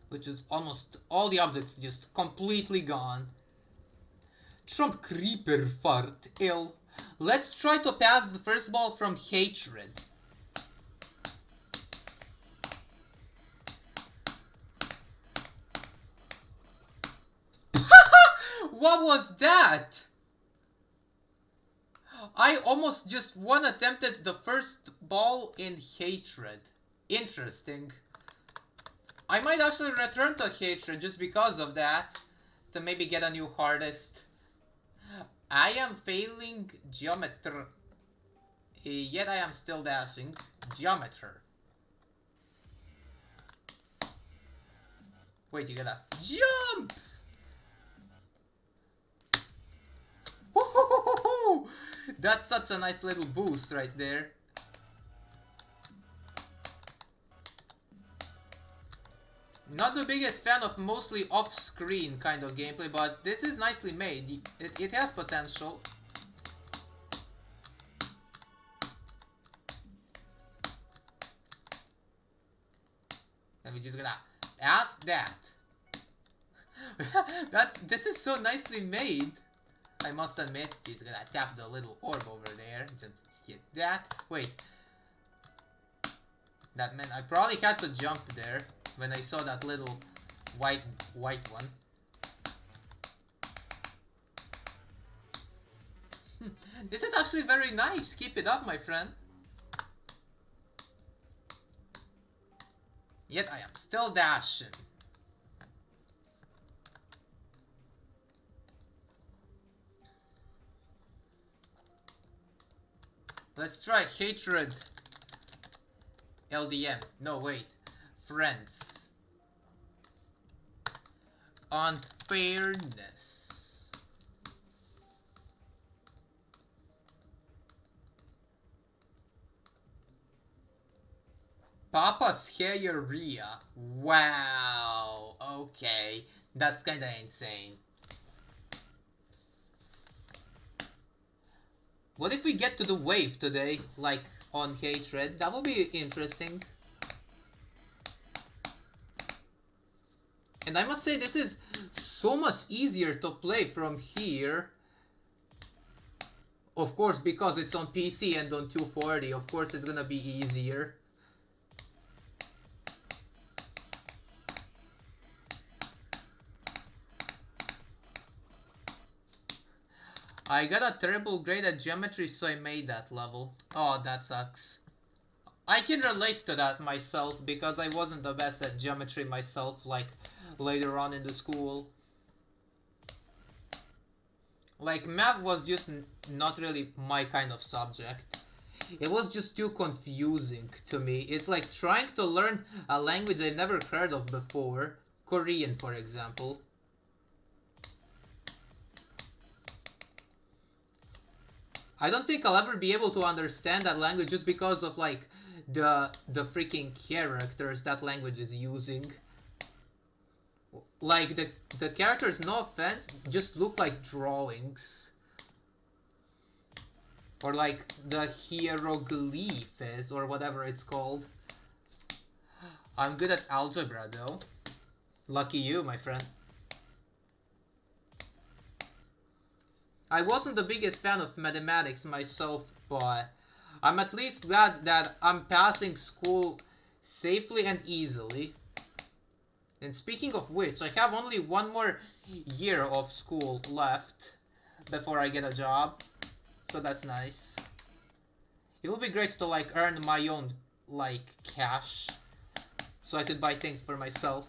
Which is almost all the objects just completely gone. Trump creeper fart ill. Let's try to pass the first ball from hatred. What was that? I almost just one-attempted the first ball in hatred. Interesting. I might actually return to hatred just because of that. To maybe get a new hardest. I am failing geometry. Yet I am still dashing. Geometry. Wait, you gotta jump! Woohoo! That's such a nice little boost right there. Not the biggest fan of mostly off-screen kind of gameplay, but this is nicely made. It has potential. we're just gonna ask that. This is so nicely made. I must admit, he's gonna tap the little orb over there. Just hit that. Wait. That meant I probably had to jump there when I saw that little white one. This is actually very nice. Keep it up, my friend. Yet I am still dashing. Let's try hatred. LDM. No, wait. Friends. Unfairness. Papa's Hayeria. Wow. Okay. That's kinda insane. What if we get to the wave today, like on hatred? That would be interesting. And I must say, this is so much easier to play from here. Of course, because it's on PC and on 240, of course it's gonna be easier. I got a terrible grade at geometry, so I made that level. Oh, that sucks. I can relate to that myself, because I wasn't the best at geometry myself, like, later on in the school. Like, math was just not really my kind of subject. It was just too confusing to me. It's like trying to learn a language I never heard of before. Korean, for example. I don't think I'll ever be able to understand that language just because of like the freaking characters that language is using. Like the characters, no offense, just look like drawings. Or like the hieroglyphs or whatever it's called. I'm good at algebra though. Lucky you, my friend. I wasn't the biggest fan of mathematics myself, but I'm at least glad that I'm passing school safely and easily. And speaking of which, I have only one more year of school left before I get a job, so that's nice. It would be great to like earn my own like cash, so I could buy things for myself.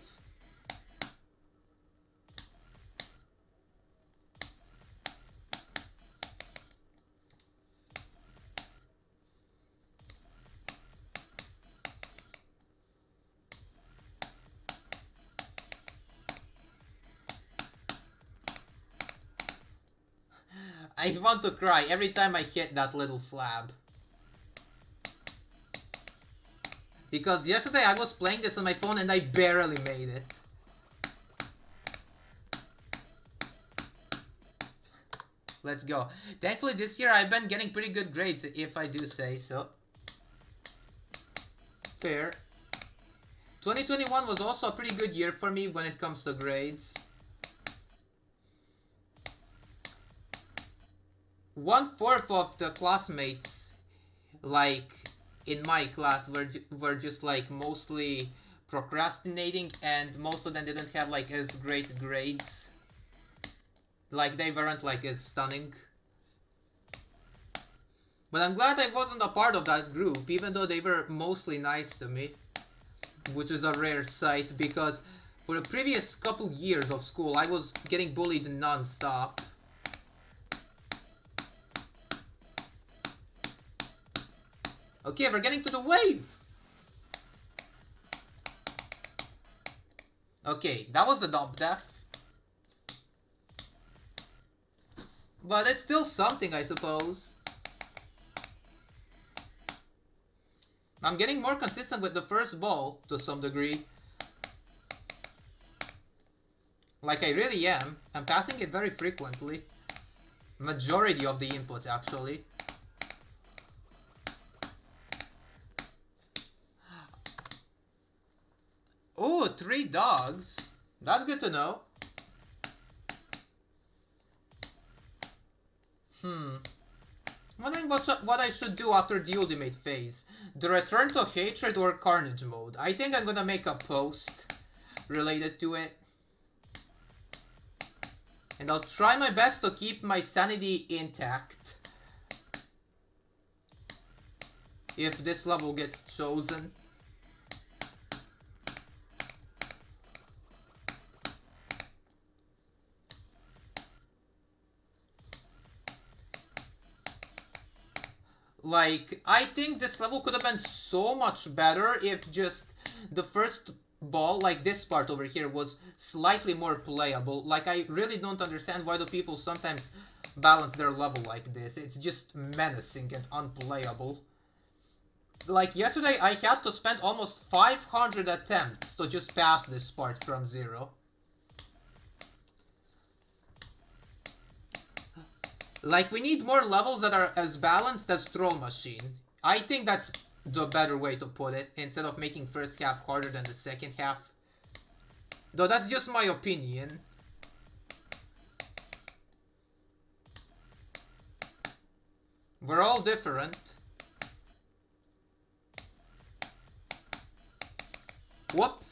I want to cry every time I hit that little slab. Because yesterday I was playing this on my phone and I barely made it. Let's go. Thankfully this year I've been getting pretty good grades, if I do say so. Fair. 2021 was also a pretty good year for me when it comes to grades. 1/4 of the classmates, like, in my class were just, like, mostly procrastinating, and most of them didn't have, like, as great grades. Like, they weren't, like, as stunning. But I'm glad I wasn't a part of that group, even though they were mostly nice to me. Which is a rare sight, because for the previous couple years of school, I was getting bullied non-stop. Okay, we're getting to the wave! Okay, that was a dumb death. But it's still something, I suppose. I'm getting more consistent with the first ball, to some degree. Like, I really am. I'm passing it very frequently. Majority of the inputs, actually. 3 dogs. That's good to know. Wondering what I should do after the ultimate phase. The return to hatred or carnage mode. I think I'm gonna make a post related to it. And I'll try my best to keep my sanity intact. If this level gets chosen. Like, I think this level could have been so much better if just the first ball, like this part over here, was slightly more playable. Like, I really don't understand why do people sometimes balance their level like this. It's just menacing and unplayable. Like, yesterday I had to spend almost 500 attempts to just pass this part from 0. Like, we need more levels that are as balanced as Troll Machine. I think that's the better way to put it, instead of making first half harder than the second half. Though that's just my opinion. We're all different. Whoop.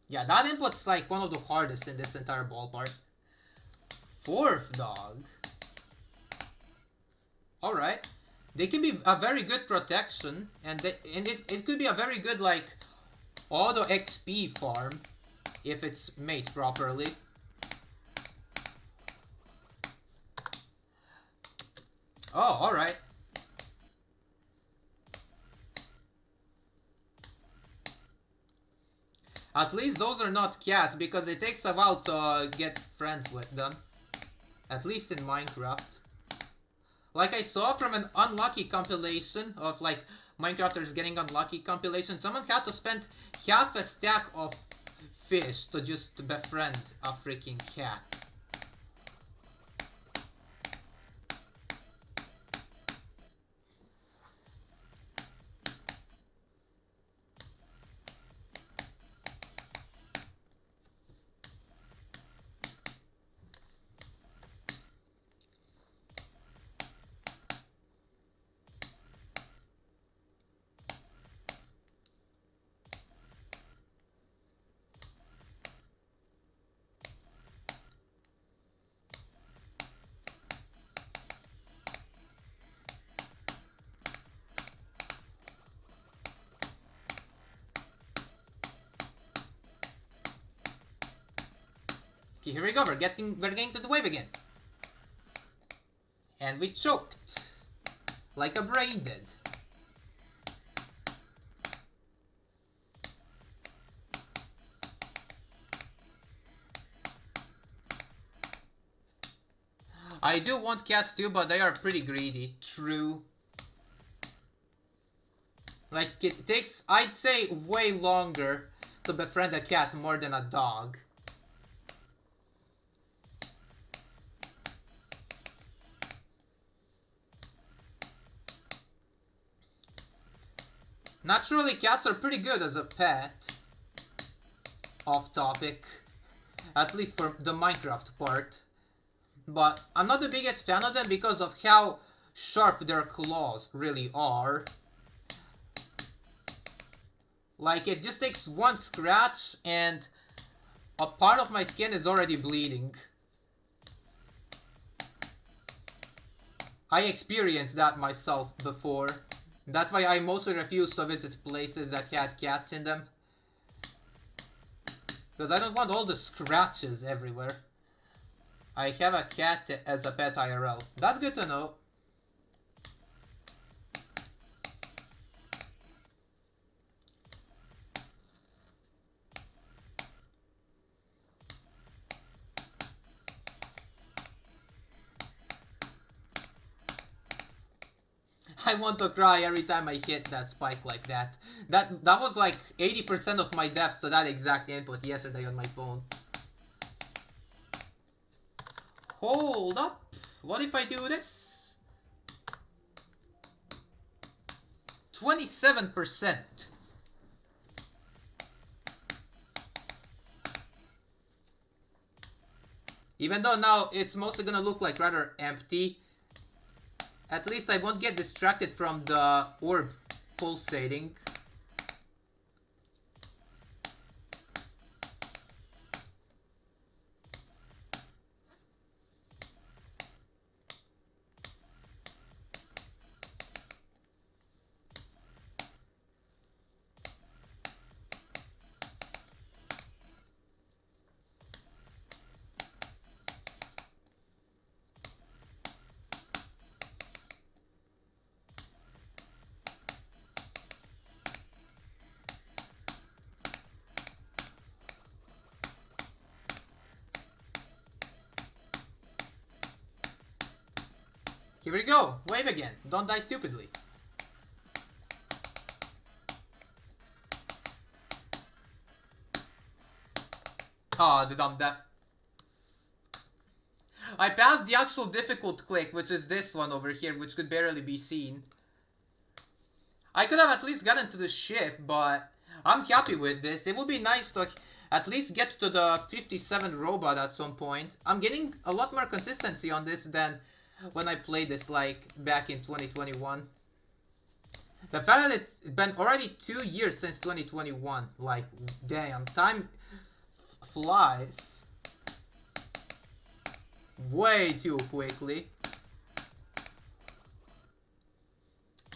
Yeah, that input's like one of the hardest in this entire ballpark. 4th dog. Alright. They can be a very good protection, and it could be a very good, like, auto XP farm, if it's made properly. Oh, alright. At least those are not cats, because it takes a while to get friends with them. At least in Minecraft. Like I saw from an unlucky compilation of, like, Minecrafters getting unlucky compilation, someone had to spend half a stack of fish to just befriend a freaking cat. Okay, here we go, we're getting to the wave again. And we choked. Like a brain did. I do want cats too, but they are pretty greedy. True. Like, it takes, I'd say, way longer to befriend a cat more than a dog. Naturally, cats are pretty good as a pet. Off topic. At least for the Minecraft part. But I'm not the biggest fan of them because of how sharp their claws really are. Like, it just takes one scratch and a part of my skin is already bleeding. I experienced that myself before. That's why I mostly refuse to visit places that had cats in them. Because I don't want all the scratches everywhere. I have a cat as a pet IRL. That's good to know. I want to cry every time I hit that spike like that. That was like 80% of my deaths to that exact input yesterday on my phone. Hold up. What if I do this? 27%. Even though now it's mostly gonna look like rather empty, at least I won't get distracted from the orb pulsating. Here we go! Wave again! Don't die stupidly! Ah, the dumb death. I passed the actual difficult click, which is this one over here, which could barely be seen. I could have at least gotten to the ship, but I'm happy with this. It would be nice to at least get to the 57 robot at some point. I'm getting a lot more consistency on this than when I played this, like, back in 2021. The fact that it's been already 2 years since 2021, like, damn, time flies way too quickly.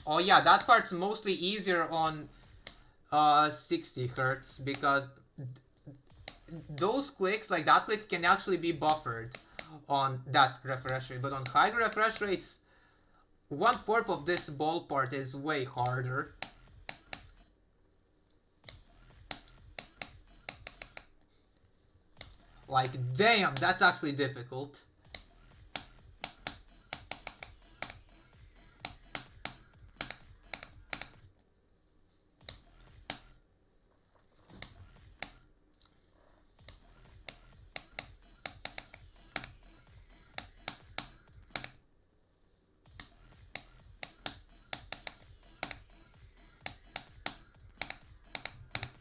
Oh yeah, that part's mostly easier on 60 hertz, because those clicks, like that click, can actually be buffered on that refresh rate, but on higher refresh rates, 1/4 of this ball part is way harder. Like, damn, that's actually difficult.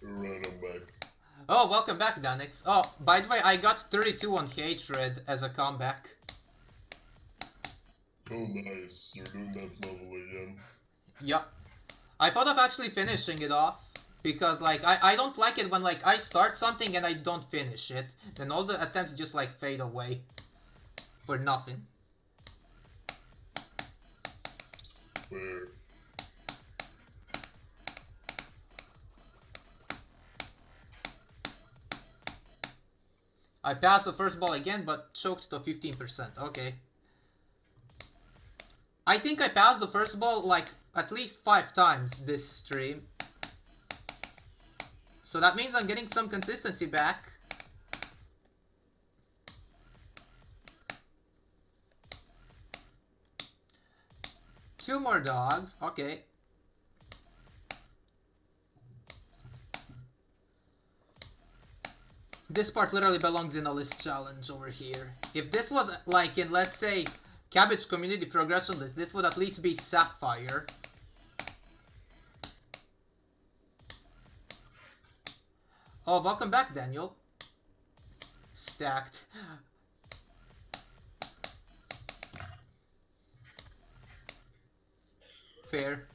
Right, I'm back. Oh, welcome back, Danix. Oh, by the way, I got 32 on Hatred as a comeback. Oh, nice. You're doing that level again. Yup. I thought of actually finishing it off, because, like, I don't like it when, like, I start something and I don't finish it. Then all the attempts just, like, fade away for nothing. Where? I passed the first ball again, but choked to 15%. Okay. I think I passed the first ball, like, at least 5 times this stream. So that means I'm getting some consistency back. Two more dogs. Okay. This part literally belongs in a list challenge over here. If this was, like, in, let's say, Cabbage Community Progression List, this would at least be Sapphire. Oh, welcome back, Daniel. Stacked. Fair.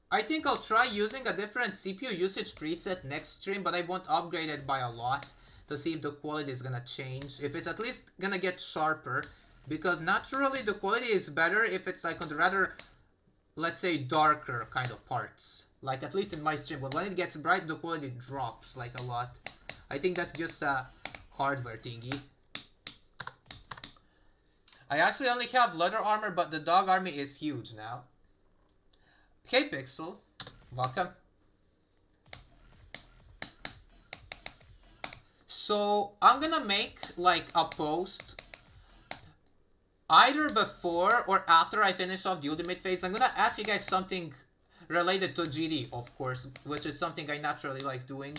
I think I'll try using a different CPU usage preset next stream, but I won't upgrade it by a lot to see if the quality is gonna change. If it's at least gonna get sharper, because naturally the quality is better if it's like on the rather, let's say, darker kind of parts. Like, at least in my stream, but when it gets bright, the quality drops like a lot. I think that's just a hardware thingy. I actually only have leather armor, but the dog army is huge now. Hey Pixel, welcome. So I'm gonna make like a post either before or after I finish off the ultimate phase. I'm gonna ask you guys something related to GD, of course, which is something I naturally like doing.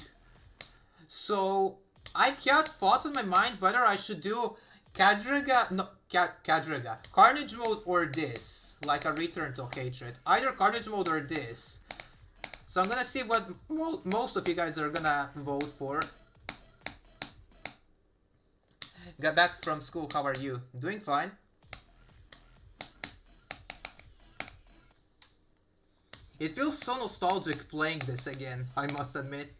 So I've had thoughts in my mind whether I should do Kadriga, no, Kadriga, Carnage mode or this. Like a return to hatred. Either Carnage mode or this. So I'm gonna see what most of you guys are gonna vote for. Got back from school, how are you? Doing fine. It feels so nostalgic playing this again, I must admit.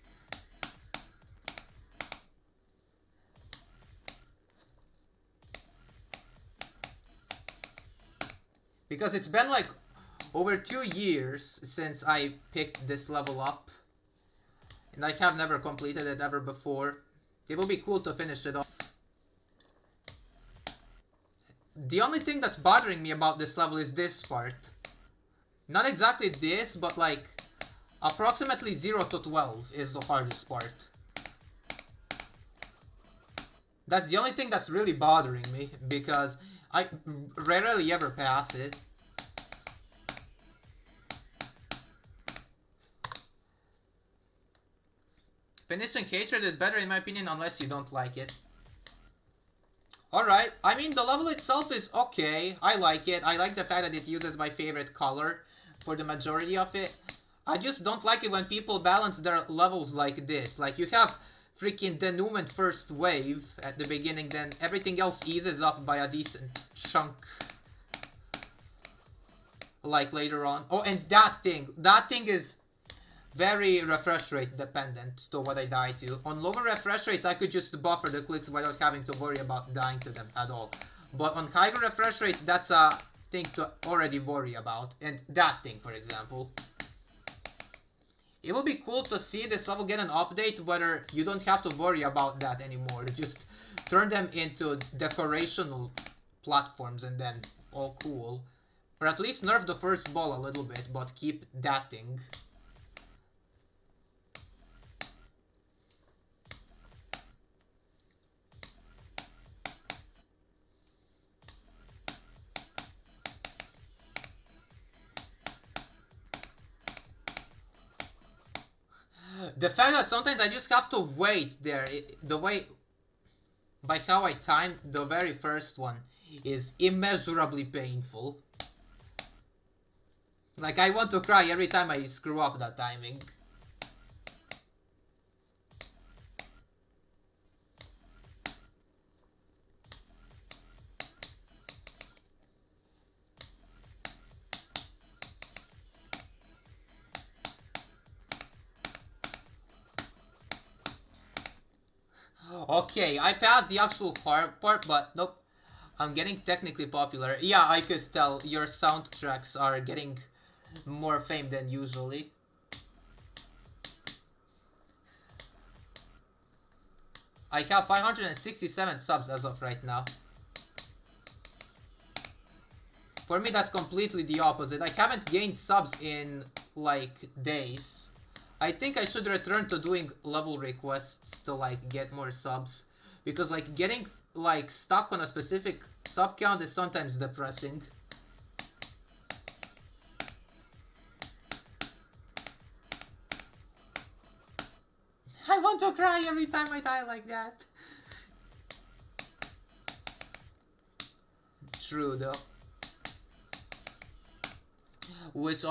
Because it's been like over 2 years since I picked this level up. And I have never completed it ever before. It will be cool to finish it off. The only thing that's bothering me about this level is this part. Not exactly this, but like approximately 0 to 12 is the hardest part. That's the only thing that's really bothering me, because I rarely ever pass it. Finishing Hatred is better in my opinion unless you don't like it. Alright, I mean the level itself is okay. I like it. I like the fact that it uses my favorite color for the majority of it. I just don't like it when people balance their levels like this. Like you have freaking denouement first wave at the beginning, then everything else eases up by a decent chunk. Like later on. Oh, and that thing is very refresh rate dependent to what I die to. On lower refresh rates, I could just buffer the clicks without having to worry about dying to them at all. But on higher refresh rates, that's a thing to already worry about. And that thing, for example. It will be cool to see this level get an update where you don't have to worry about that anymore. Just turn them into decorational platforms and then all cool. Or at least nerf the first ball a little bit, but keep that thing. The fact that sometimes I just have to wait there, the way, by how I timed the very first one, is immeasurably painful. Like, I want to cry every time I screw up that timing. Okay, I passed the actual hard part, but nope. I'm getting technically popular. Yeah, I could tell your soundtracks are getting more fame than usually. I have 567 subs as of right now. For me, that's completely the opposite. I haven't gained subs in, like, days. I think I should return to doing level requests to, like, get more subs. Because, like, getting, like, stuck on a specific sub count is sometimes depressing. I want to cry every time I die like that. True, though. Which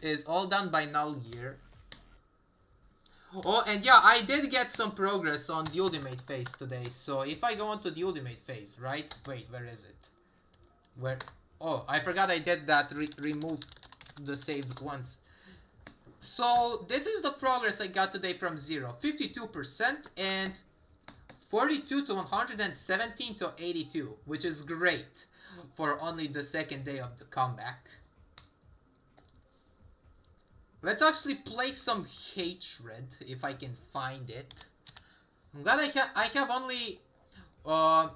is all done by null year. Oh, and yeah, I did get some progress on the ultimate phase today. So if I go on to the ultimate phase, right? Wait, where is it? Where? Oh, I forgot I did that. Remove the saved ones. So this is the progress I got today from 0. 52% and 42 to 117 to 82, which is great for only the second day of the comeback. Let's actually play some Hatred, if I can find it. I'm glad I have only... oh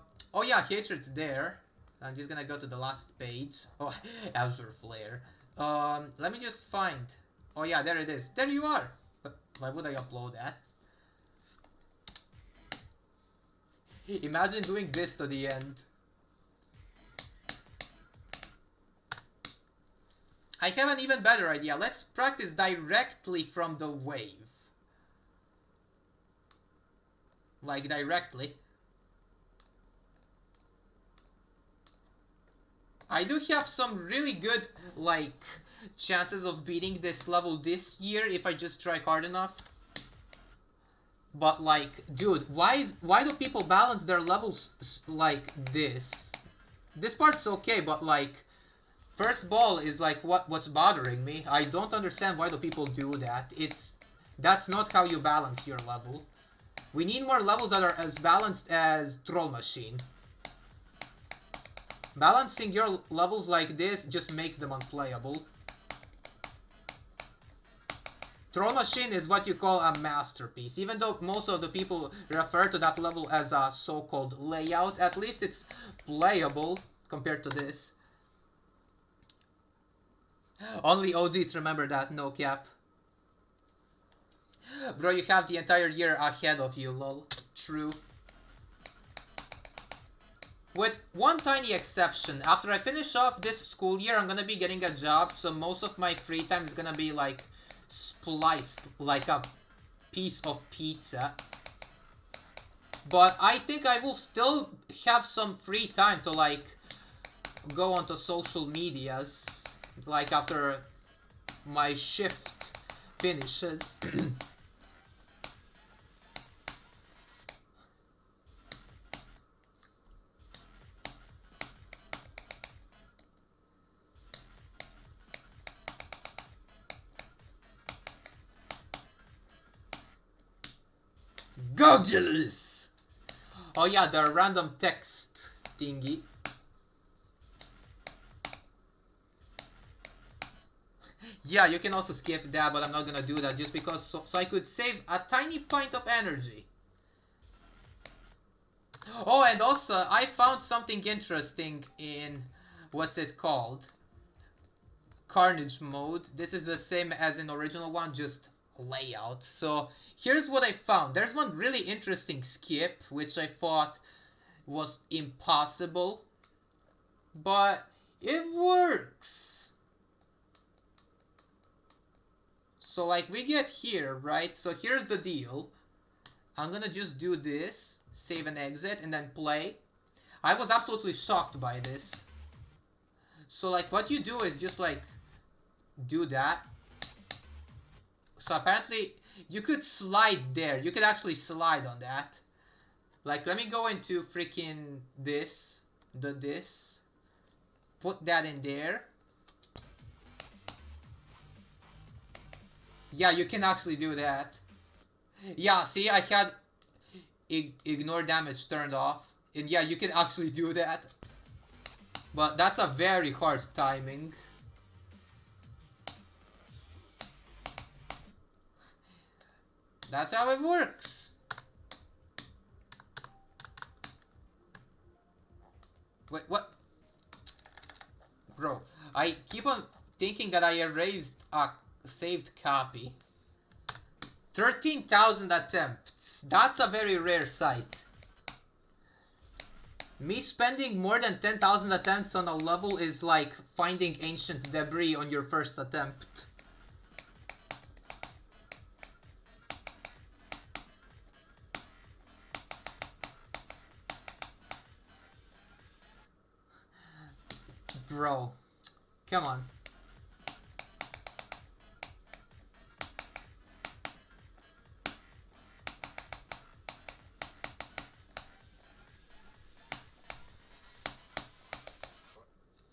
yeah, Hatred's there. I'm just gonna go to the last page. Oh, Azure Flare. Let me just find... Oh yeah, there it is. There you are! But why would I upload that? Imagine doing this to the end. I have an even better idea. Let's practice directly from the wave. Like, directly. I do have some really good, like, chances of beating this level this year if I just try hard enough. But like, dude, why do people balance their levels like this? This part's okay, but like, first ball is like what's bothering me. I don't understand why do people do that. That's not how you balance your level. We need more levels that are as balanced as Troll Machine. Balancing your levels like this just makes them unplayable. Troll Machine is what you call a masterpiece. Even though most of the people refer to that level as a so-called layout, at least it's playable compared to this. Only OGs remember that, no cap. Bro, you have the entire year ahead of you, lol. True. With one tiny exception, after I finish off this school year, I'm gonna be getting a job, so most of my free time is gonna be like spliced like a piece of pizza. But I think I will still have some free time to like go onto social medias, like after my shift finishes. Goggles! Oh yeah, the random text thingy. Yeah, you can also skip that, but I'm not gonna do that just because so I could save a tiny pint of energy. Oh, and also I found something interesting in what's it called? Carnage mode. This is the same as in original one, just layout. So here's what I found. There's one really interesting skip which I thought was impossible, but it works. So like we get here, right? So here's the deal. I'm gonna just do this, save and exit, and then play. I was absolutely shocked by this. So like what you do is just like do that. So apparently you could slide there. You could actually slide on that. Like let me go into freaking this. Put that in there. Yeah, you can actually do that. Yeah, see, I had ignore damage turned off. And yeah, you can actually do that. But that's a very hard timing. That's how it works. Wait, what? Bro, I keep on thinking that I erased a saved copy. 13,000 attempts. That's a very rare sight. Me spending more than 10,000 attempts on a level is like finding ancient debris on your first attempt. Bro, come on.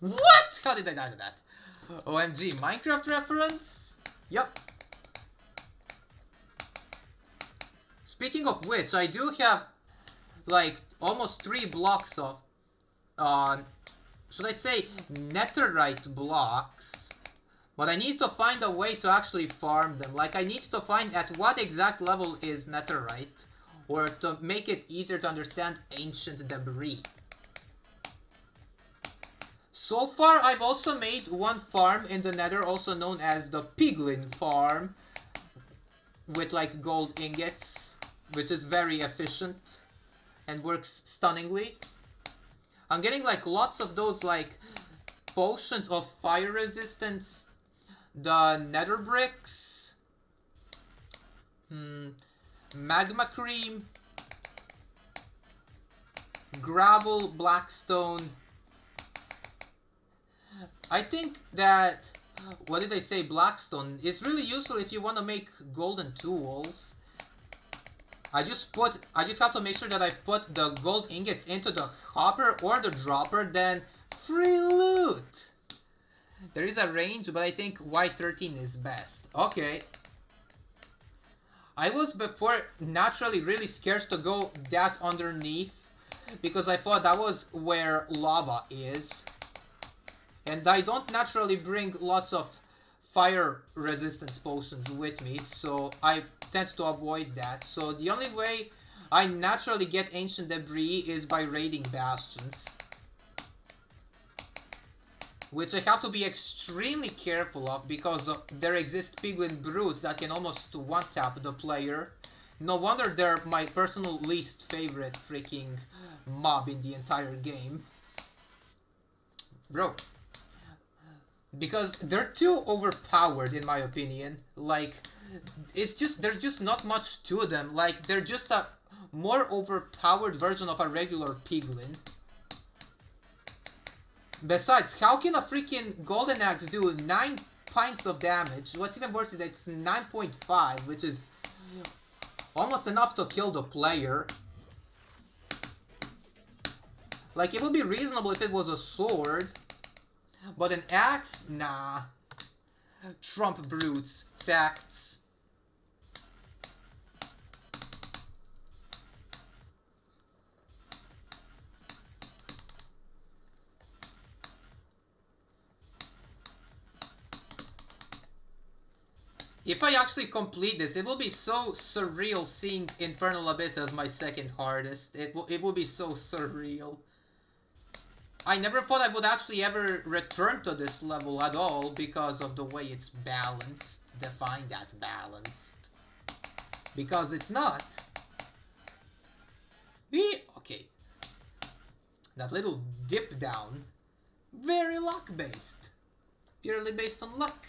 What? How did I die to that? OMG, Minecraft reference? Yup. Speaking of which, I do have like almost 3 blocks of should I say netherite blocks, but I need to find a way to actually farm them. Like I need to find at what exact level is netherite, or to make it easier to understand ancient debris. So far, I've also made one farm in the nether, also known as the piglin farm, with like gold ingots, which is very efficient and works stunningly. I'm getting like lots of those like potions of fire resistance, the nether bricks, magma cream, gravel, blackstone. I think that what did they say? Blackstone. It's really useful if you want to make golden tools. I just have to make sure that I put the gold ingots into the hopper or the dropper, then free loot. There is a range, but I think Y13 is best. Okay. I was before naturally really scared to go that underneath because I thought that was where lava is. And I don't naturally bring lots of fire resistance potions with me, so I tend to avoid that. So the only way I naturally get ancient debris is by raiding bastions, which I have to be extremely careful of because there exist piglin brutes that can almost one-tap the player. No wonder they're my personal least favorite freaking mob in the entire game. Bro. Because they're too overpowered in my opinion. Like, it's just, there's just not much to them. Like, they're just a more overpowered version of a regular piglin. Besides, how can a freaking golden axe do 9 pints of damage? What's even worse is that it's 9.5, which is almost enough to kill the player. Like, it would be reasonable if it was a sword, but an axe? Nah. Trump brutes. Facts. If I actually complete this, it will be so surreal seeing Infernal Abyss as my second hardest. It will be so surreal. I never thought I would actually ever return to this level at all because of the way it's balanced. Define that balanced. Because it's not. Okay. That little dip down. Very luck based. Purely based on luck.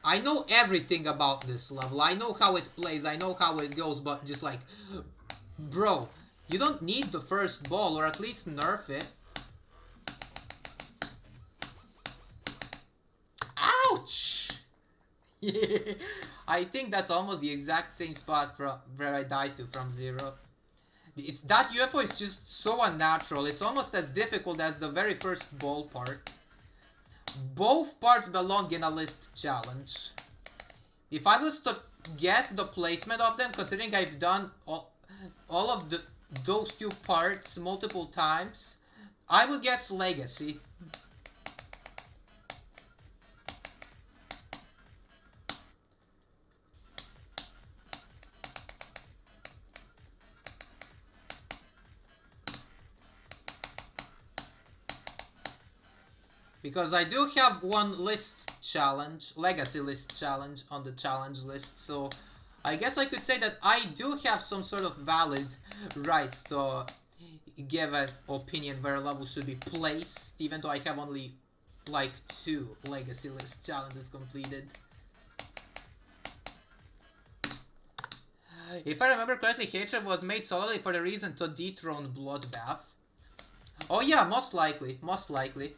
I know everything about this level. I know how it plays. I know how it goes. But just like, bro, you don't need the first ball, or at least nerf it. Ouch! I think that's almost the exact same spot from where I died to from zero. That UFO is just so unnatural. It's almost as difficult as the very first ball part. Both parts belong in a list challenge. If I was to guess the placement of them, considering I've done all of those two parts multiple times, I would guess Legacy. Because I do have one list challenge, legacy list challenge on the challenge list, so I guess I could say that I do have some sort of valid rights to give an opinion where a level should be placed, even though I have only like 2 legacy list challenges completed. If I remember correctly, Hatred was made solely for the reason to dethrone Bloodbath. Oh yeah, most likely, most likely.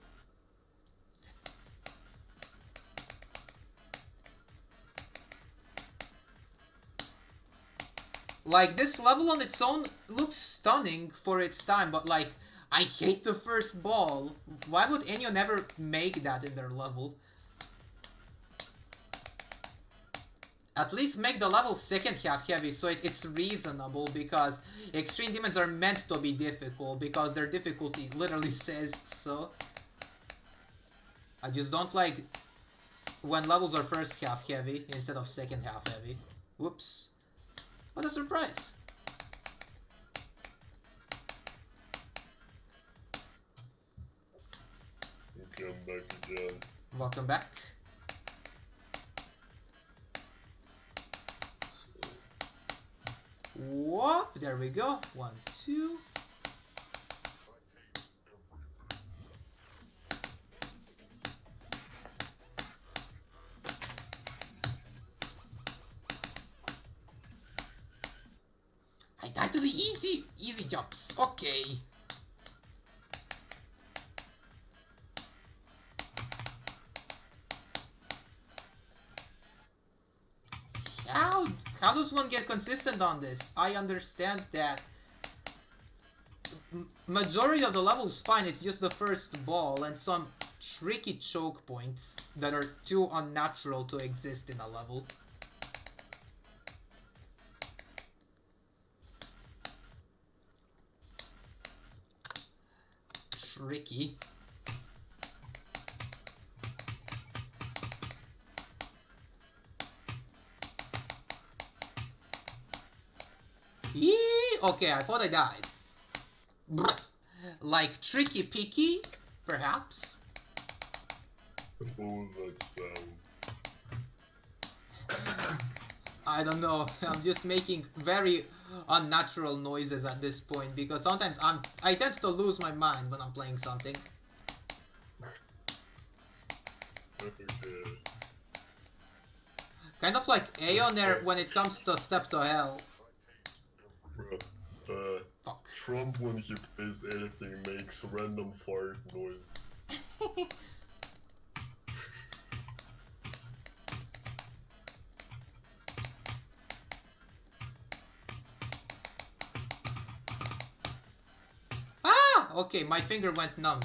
Like, this level on its own looks stunning for its time, but like, I hate the first ball. Why would anyone ever make that in their level? At least make the level second half heavy so it's reasonable, because extreme demons are meant to be difficult because their difficulty literally says so. I just don't like when levels are first half heavy instead of second half heavy. Whoops. What a surprise. Okay, I'm back again. Welcome back. Whoop, there we go. 1, 2. I died to the easy jumps. Okay. How does one get consistent on this? I understand that majority of the level is fine, it's just the first ball and some tricky choke points that are too unnatural to exist in a level. Tricky. Okay, I thought I died. Like tricky picky, perhaps? What was that sound? I don't know. I'm just making very unnatural noises at this point because sometimes I tend to lose my mind when I'm playing something. Okay. Kind of like Aeon there when it comes to Step to Hell. Bro, Fuck. Trump, when he plays anything, makes random fart noise. Ah! Okay, my finger went numb.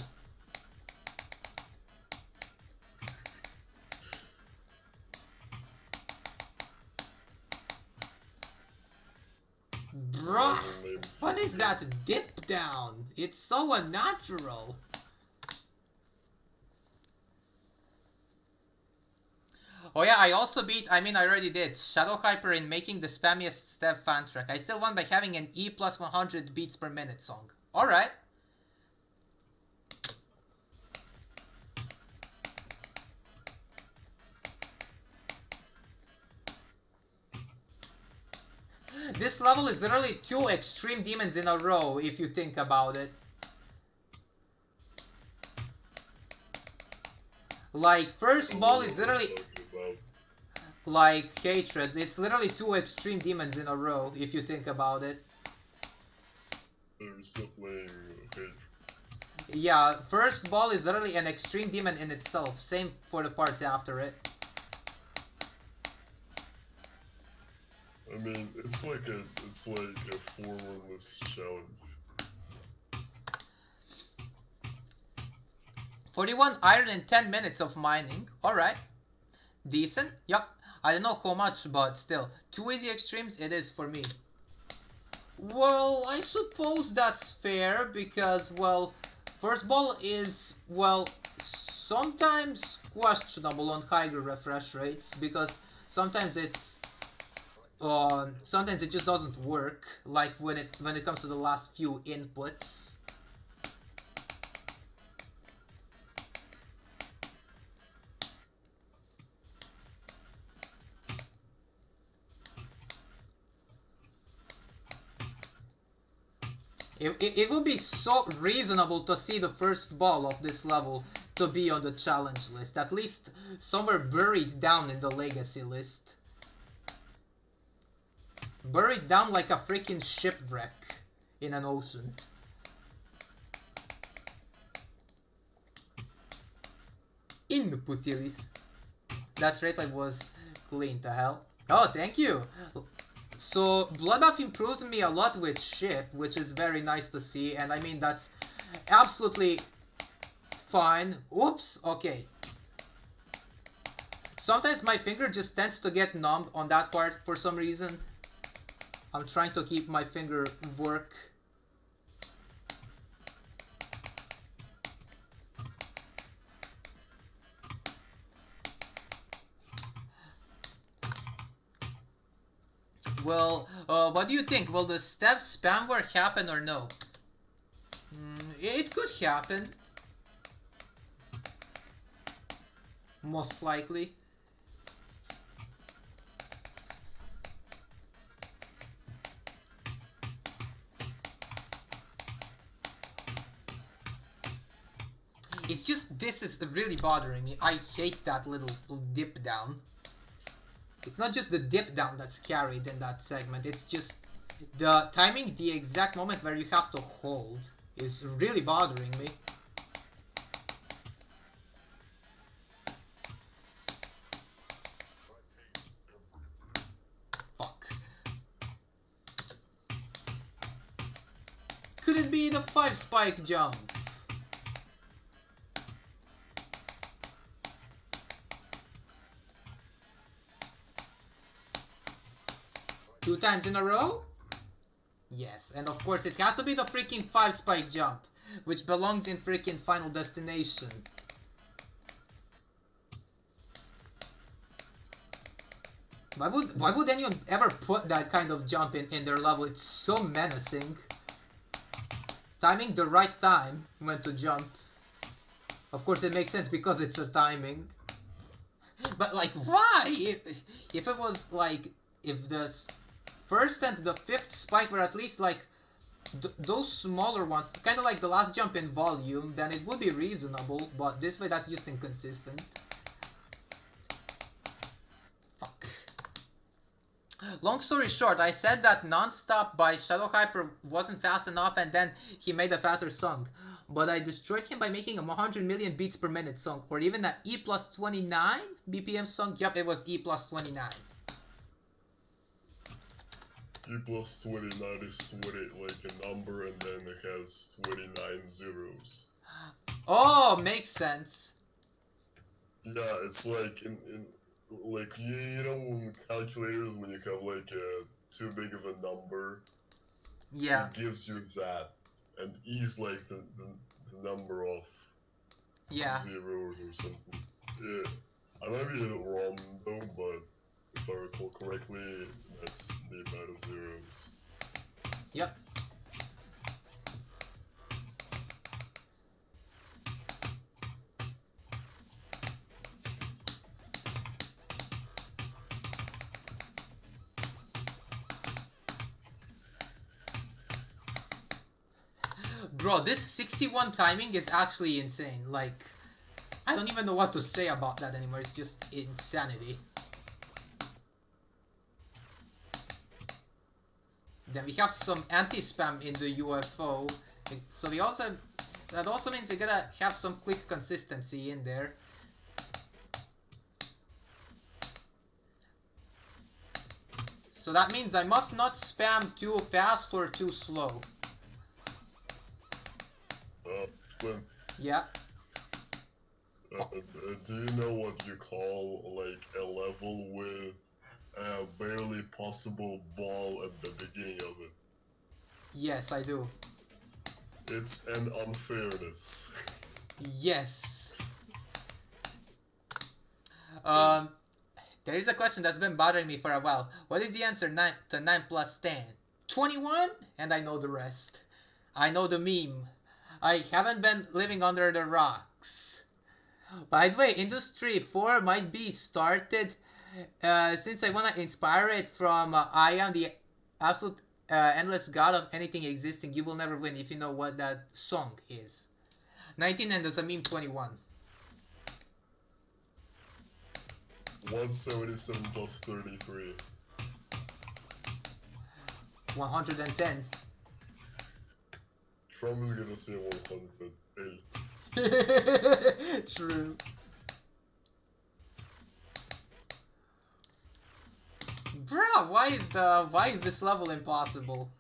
Bruh! What is that dip down? It's so unnatural. Oh yeah, I also beat, I already did, Shadow Hyper in making the spammiest Stev fan track. I still won by having an E plus 100 beats per minute song. Alright. This level is literally 2 extreme demons in a row, if you think about it. Like, first ball is literally... like, hatred. It's literally 2 extreme demons in a row, if you think about it. They're still playing hatred. Yeah, first ball is literally an extreme demon in itself. Same for the parts after it. I mean, it's like a formless challenge. 41 iron in 10 minutes of mining. Alright. Decent. Yup. I don't know how much, but still. 2 easy extremes it is for me. Well, I suppose that's fair because, well, first ball is, well, sometimes questionable on higher refresh rates because sometimes it's sometimes it just doesn't work, like when it comes to the last few inputs. It would be so reasonable to see the first ball of this level to be on the challenge list, at least somewhere buried down in the legacy list. Buried down like a freaking shipwreck in an ocean. Inputilis. That straight line was clean to hell. Oh, thank you. So, Bloodbath improved me a lot with ship, which is very nice to see, and I mean, that's absolutely fine. Oops, okay. Sometimes my finger just tends to get numb on that part for some reason. I'm trying to keep my finger work. Well, what do you think? Will the Stev spam war happen or no? It could happen. Most likely. It's just, this is really bothering me. I hate that little dip down. It's not just the dip down that's carried in that segment, it's just The timing, the exact moment where you have to hold, is really bothering me. Fuck. Could it be the 5 spike jump? Two times in a row? Yes, and of course it has to be the freaking 5 spike jump, which belongs in freaking Final Destination. Why would anyone ever put that kind of jump in their level? It's so menacing. Timing the right time when to jump. Of course it makes sense because it's a timing. But like, why? If it was like, if the first and the 5th spike were at least like those smaller ones, kind of like the last jump in volume, then it would be reasonable, but this way that's just inconsistent. Fuck. Long story short, I said that Non-Stop by Shadow Hyper wasn't fast enough and then he made a faster song. But I destroyed him by making a 100 million beats per minute song, or even an E plus 29 BPM song. Yup, it was E plus 29. E plus 29 is 20, like a number, and then it has 29 zeros. Oh, makes sense. Yeah, it's like like you know in calculators when you have like too big of a number. Yeah. It gives you that, and E is like the number of zeros or something. Yeah, I might be wrong though, but if I recall correctly, that's the amount of zeros. Yep. Bro, this 61 timing is actually insane. Like, I don't even know what to say about that anymore. It's just insanity. Then we have some anti-spam in the UFO. So we also, that also means we gotta have some quick consistency in there. So that means I must not spam too fast or too slow. Glenn. Yeah. Do you know what you call like a level with a barely possible ball at the beginning of it? Yes, I do. It's an unfairness. Yes. There is a question that's been bothering me for a while. What is the answer to 9 plus 10? 21? And I know the rest. I know the meme. I haven't been living under the rocks. By the way, Industry 4 might be started since I want to inspire it from I am the absolute endless god of anything existing. You will never win, if you know what that song is. 19 and there's a meme 21. 177 plus 33. 110. Trump is gonna say 108. True. Bruh, why is this level impossible?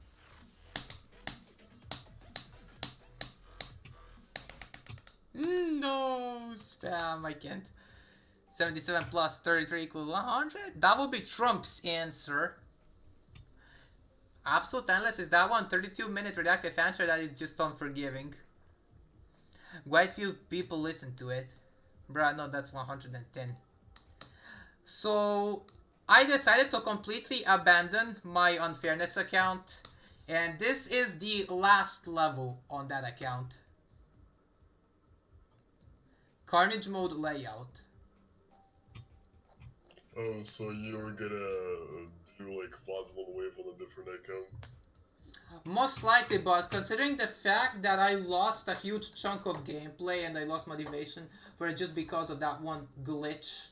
No spam, I can't. 77 plus 33 equals 100? That would be Trump's answer. Absolute Endless is that one. 32-minute redacted answer that is just unforgiving. Quite few people listen to it. Bruh, no, that's 110. So, I decided to completely abandon my unfairness account. And this is the last level on that account. Carnage mode layout. Oh, so you're gonna do like Vaudeville Wave on a different account? Most likely, but considering the fact that I lost a huge chunk of gameplay and I lost motivation for it just because of that one glitch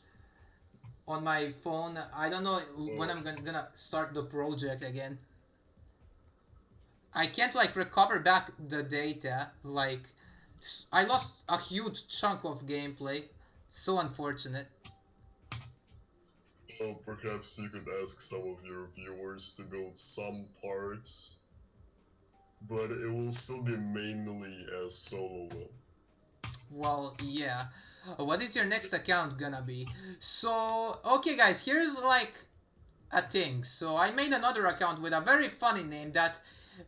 on my phone, I don't know when I'm gonna start the project again. I can't like recover back the data. Like, I lost a huge chunk of gameplay. So unfortunate. Well, perhaps you could ask some of your viewers to build some parts, but it will still be mainly a solo build. Well, yeah. What is your next account gonna be? So, okay guys, here's like a thing. So I made another account with a very funny name that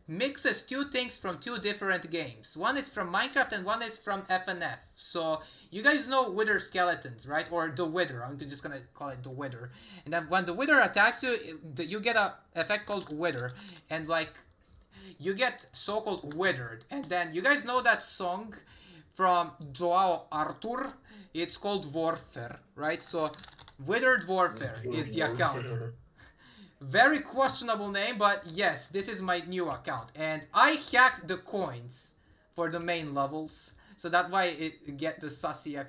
mixes two things from two different games. One is from Minecraft and one is from FNF. So you guys know Wither skeletons, right? Or the Wither. I'm just gonna call it the Wither. And then when the Wither attacks you, you get a effect called Wither. And like, you get so-called withered. And then you guys know that song from Joao Arthur? It's called Warfare, right? So Withered Warfare is the account. Very questionable name, but yes, this is my new account. And I hacked the coins for the main levels. So that's why it get the sussy,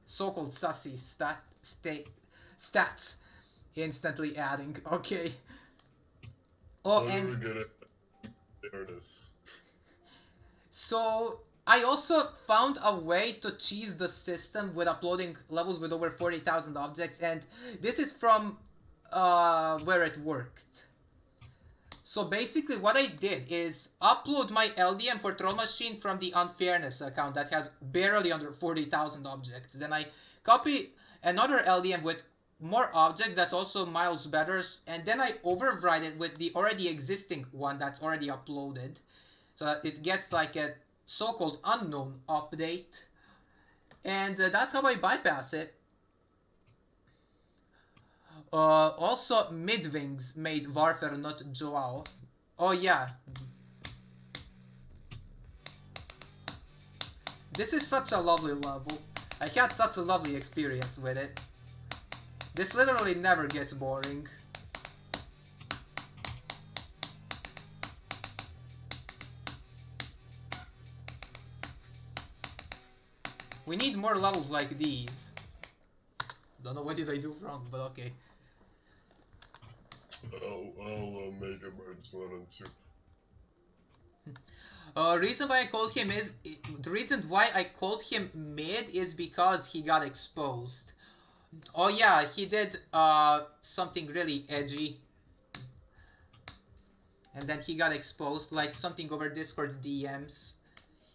so-called sussy stats instantly adding. Okay. Oh, and so I also found a way to cheese the system with uploading levels with over 40,000 objects, and this is from where it worked. So basically what I did is upload my LDM for Troll Machine from the Unfairness account that has barely under 40,000 objects. Then I copy another LDM with more objects that's also miles better, and then I override it with the already existing one that's already uploaded. So that it gets like a so-called unknown update. And that's how I bypass it. Also, Midwings made Warfare, not Joao. Oh yeah. This is such a lovely level. I had such a lovely experience with it. This literally never gets boring. We need more levels like these. Don't know what did I do wrong, but okay. I'll make a birds 1 and 2. Reason why I called him is the reason why I called him mid is because he got exposed. Oh yeah, he did something really edgy, and then he got exposed, like something over Discord DMs.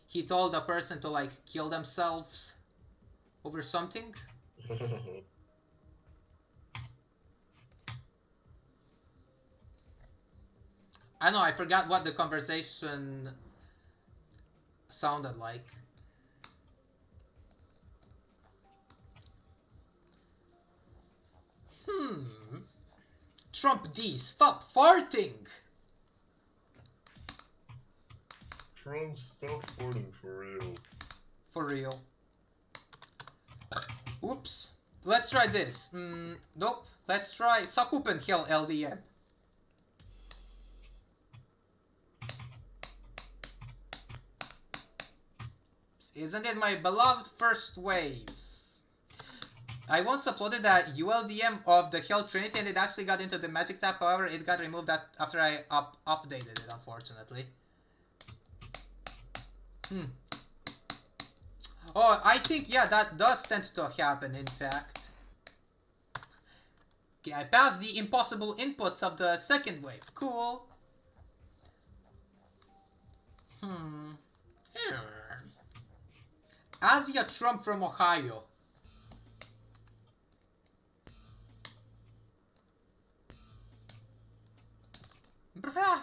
He told a person to like kill themselves over something. I know, I forgot what the conversation sounded like. Trump D, stop farting! Trump, stop farting for real. For real. Oops. Let's try this. Nope. Let's try Sakupen Hill LDM. Isn't it my beloved first wave? I once uploaded a ULDM of the Hell Trinity and it actually got into the Magic tab, however it got removed after I updated it, unfortunately. Oh, I think, yeah, that does tend to happen, in fact. Okay, I passed the impossible inputs of the second wave. Cool. Asia Trump from Ohio. Bruh.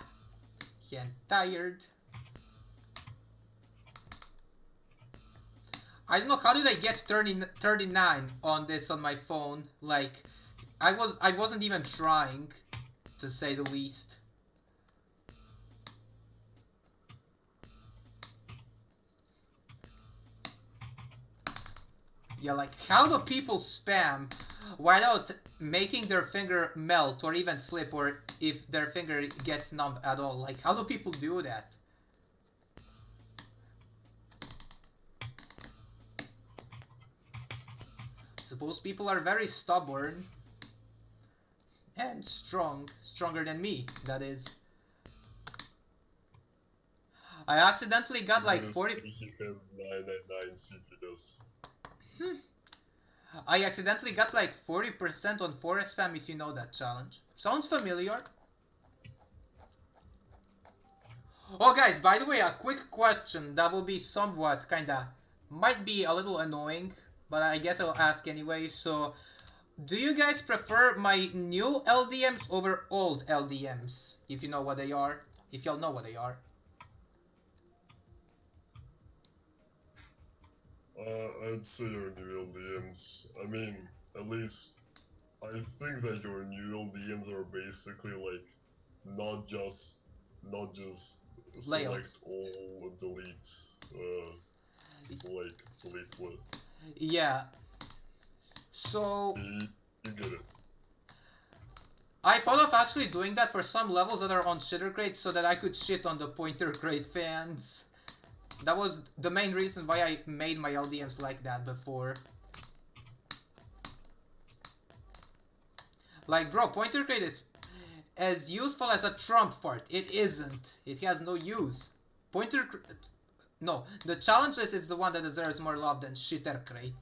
Yeah, I'm tired. I don't know, how did I get 39 on this on my phone? Like, I wasn't even trying, to say the least. Yeah, like, how do people spam without making their finger melt or even slip, or if their finger gets numb at all? Like, how do people do that? Suppose people are very stubborn and strong, stronger than me, that is. I accidentally got like 40. He has 999 CPUs. I accidentally got like 40% on forest spam, if you know that challenge. Sounds familiar? Oh guys, by the way, a quick question that will be somewhat kinda, might be a little annoying, but I guess I'll ask anyway. So, do you guys prefer my new LDMs over old LDMs? If you know what they are. If y'all know what they are. I'd say your new LDMs. I mean, at least I think that your new LDMs are basically like not just select all, delete, like delete what? Yeah. So you get it. I thought of actually doing that for some levels that are on shittercrate so that I could shit on the pointer crate fans. That was the main reason why I made my LDMs like that before. Like, bro, pointer crate is as useful as a Trump fart. It isn't. It has no use. No, the challenge list is the one that deserves more love than shittercrate.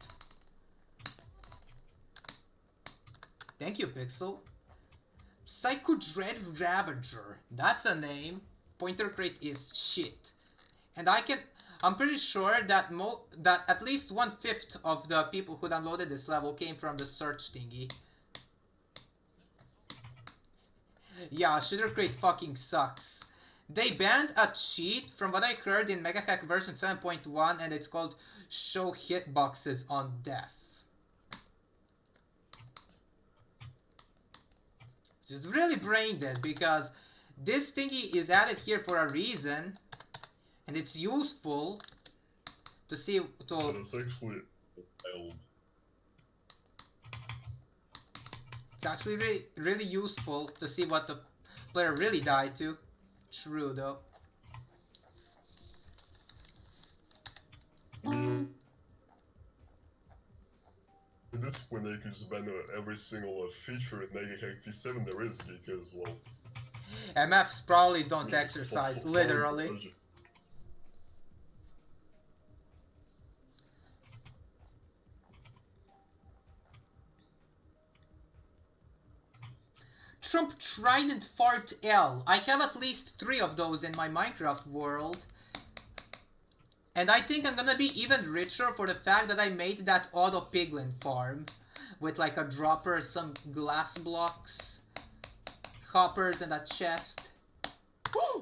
Thank you, Pixel. Psycho Dread Ravager. That's a name. Pointer crate is shit. And I'm pretty sure that that at least 1/5 of the people who downloaded this level came from the search thingy. Yeah, shittercrate fucking sucks. They banned a cheat from what I heard in MegaHack version 7.1, and it's called show hitboxes on death. It's really brain dead because this thingy is added here for a reason, and it's useful to see to. It's actually wild. It's actually really useful to see what the player really died to. True though. At this point, they could just ban every single feature in MegaHack V7 there is because, well, MFs probably don't exercise, literally. Trump Trident Fart L. I have at least 3 of those in my Minecraft world. And I think I'm gonna be even richer for the fact that I made that auto piglin farm. With like a dropper, some glass blocks, hoppers, and a chest.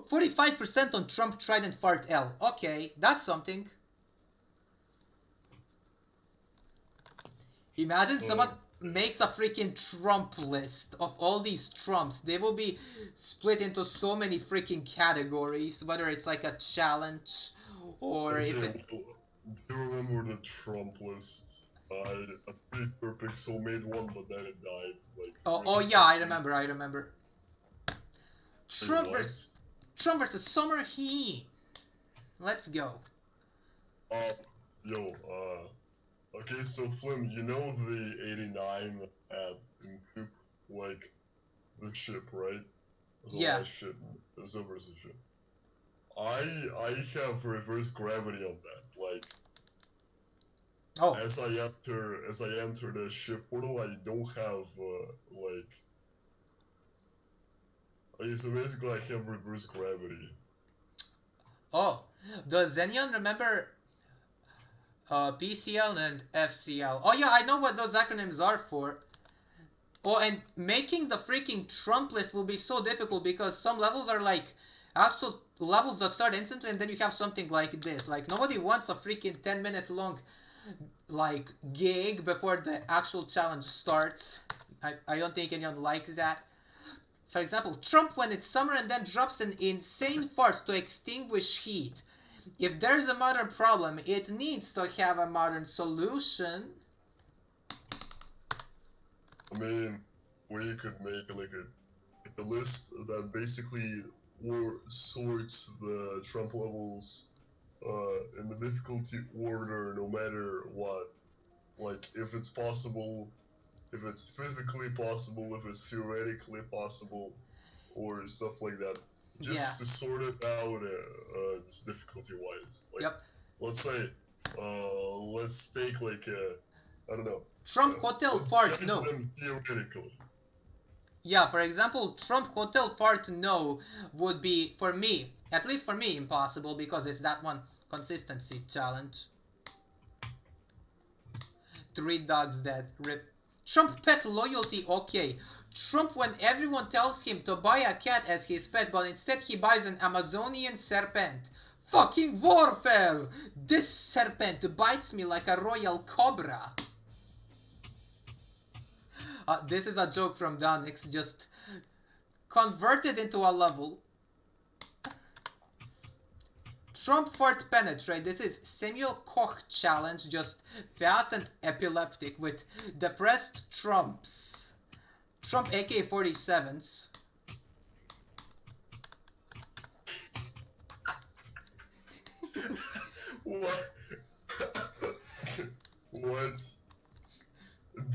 45% on Trump Trident Fart L. Okay, that's something. Imagine someone makes a freaking Trump list of all these Trumps. They will be split into so many freaking categories, whether it's like a challenge or okay, if it... Do you remember the Trump list? I'm pretty sure Pixel made one, but then it died. Like, oh yeah, I remember. Trump versus Summer Heat. Let's go. Okay, so Flynn, you know the 89 in like, the ship, right? The last ship, the Zobers ship. I have reverse gravity on that, like... Oh. As I enter the ship portal, I don't have, okay, so basically I have reverse gravity. Oh, does Xenion remember PCL and FCL? Oh yeah, I know what those acronyms are for. Oh, and making the freaking Trump list will be so difficult because some levels are like actual levels that start instantly, and then you have something like this. Like, nobody wants a freaking 10-minute long like gig before the actual challenge starts. I don't think anyone likes that. For example, Trump when it's summer and then drops an insane fart to extinguish heat. If there's a modern problem, it needs to have a modern solution. I mean, we could make like a list that basically sorts the Trump levels in the difficulty order, no matter what. Like, if it's possible, if it's physically possible, if it's theoretically possible, or stuff like that. just to sort it out, difficulty-wise. Like, Yep. let's say, let's take like I don't know. Trump Hotel Fart No. Them theoretically. Yeah, for example, Trump Hotel Fart No would be, for me, at least for me, impossible because it's that one consistency challenge. 3 dogs dead. Rip. Trump pet loyalty, okay. Trump when everyone tells him to buy a cat as his pet, but instead he buys an Amazonian serpent. Fucking warfare! This serpent bites me like a royal cobra. This is a joke from Danix, just converted into a level. Trump fart penetrate. This is Samuel Koch challenge, just fast and epileptic with depressed Trumps. Trump AK-47s. What? What?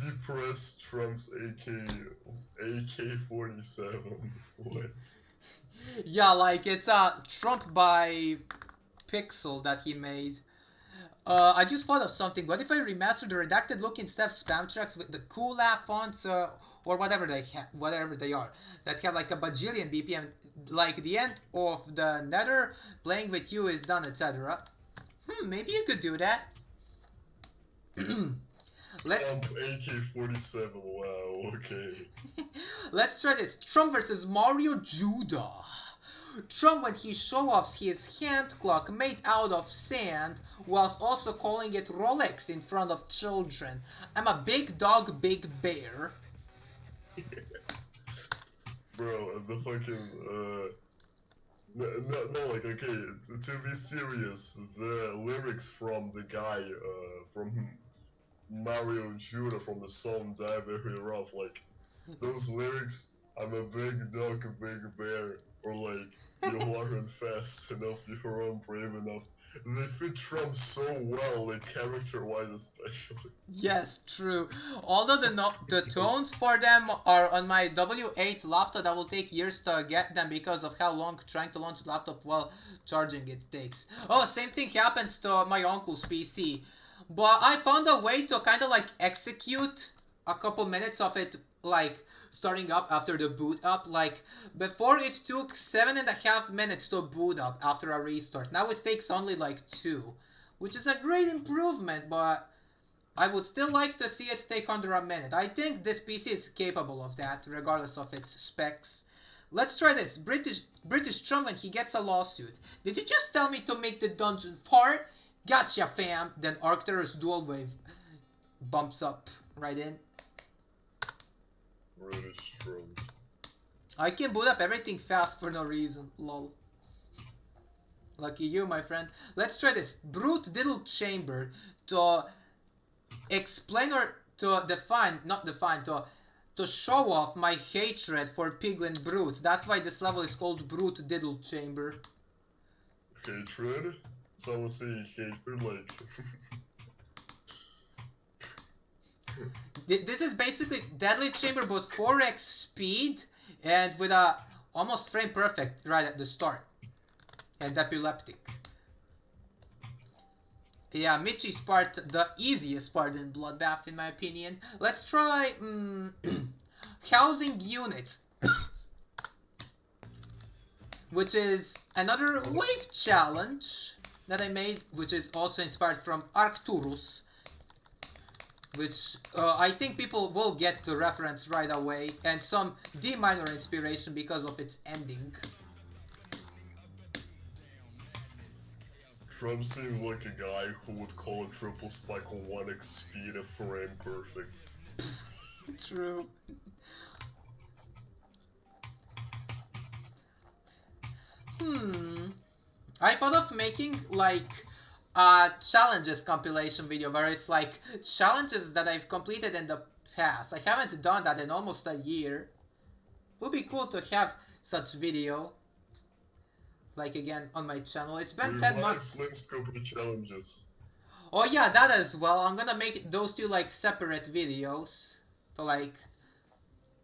Depressed Trump's AK-47. What? Yeah, like it's a Trump by Pixel that he made. I just thought of something. What if I remastered the redacted looking Steph spam tracks with the cool laugh fonts, or whatever they are, that have like a bajillion BPM, like the end of the Nether, playing with you is done, etc. Maybe you could do that. Trump AK-47, wow, okay. Let's try this. Trump versus Mario Judah. Trump when he show-offs his hand clock made out of sand, whilst also calling it Rolex in front of children. I'm a big dog, big bear. Bro, the fucking, no, like, okay, to be serious, the lyrics from the guy, from Mario Judah from the song Die Very Rough, like, those lyrics, I'm a big dog, a big bear, or like, you aren't fast enough, you aren't brave enough. They fit Trump so well, like, character-wise especially. Yes, true. Although the tones for them are on my W8 laptop, that will take years to get them because of how long trying to launch the laptop while charging it takes. Oh, same thing happens to my uncle's PC. But I found a way to kind of like execute a couple minutes of it, like starting up after the boot up. Like before it took 7.5 minutes to boot up after a restart. Now it takes only like 2, which is a great improvement, but I would still like to see it take under a minute. I think this PC is capable of that, regardless of its specs. Let's try this. British Trump when he gets a lawsuit. Did you just tell me to make the dungeon far? Gotcha, fam. Then Arcturus dual wave bumps up right in. British Trump. I can boot up everything fast for no reason. Lol. Lucky you, my friend. Let's try this. Brute Diddle Chamber to explain or to define, not define, to show off my hatred for piglin brutes. That's why this level is called Brute Diddle Chamber. Hatred? Someone say hatred, like... This is basically Deadly Chamber, but 4x speed and with a almost frame perfect right at the start. And epileptic. Yeah, Michi's part, the easiest part in Bloodbath in my opinion. Let's try housing units. Which is another wave challenge that I made, which is also inspired from Arcturus. Which I think people will get the reference right away, and some D minor inspiration because of its ending. Trump seems like a guy who would call a triple spike on 1x speed a frame perfect. True. I thought of making like a challenges compilation video where it's like challenges that I've completed in the past. I haven't done that in almost a year. It would be cool to have such video. Like again on my channel. It's been 10 months. Challenges. Oh yeah, that as well. I'm gonna make those two like separate videos to like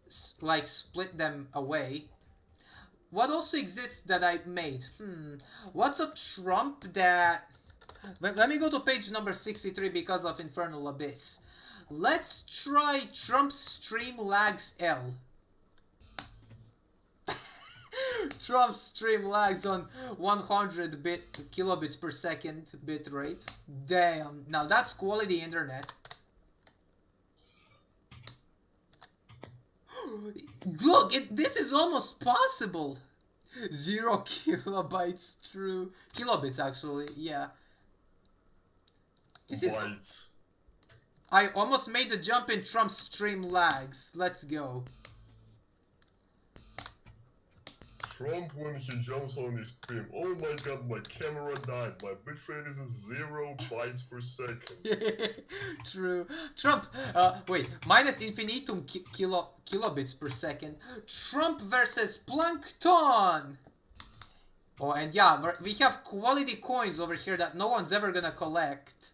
split them away. what also exists that I made? What's a Trump that... Let me go to page number 63 because of Infernal Abyss. Let's try Trump Stream Lags L. Trump stream lags on 100 kilobits per second bit rate. Damn. Now that's quality internet. Look, this is almost possible. 0 kilobytes true. Kilobits actually, yeah. This is... Bytes. I almost made the jump in Trump stream lags. Let's go. Trump when he jumps on his stream. Oh my god, my camera died. My bitrate is at 0 bytes per second. True. Trump, wait, minus infinitum kilobits per second. Trump versus Plankton! Oh, and yeah, we have quality coins over here that no one's ever gonna collect.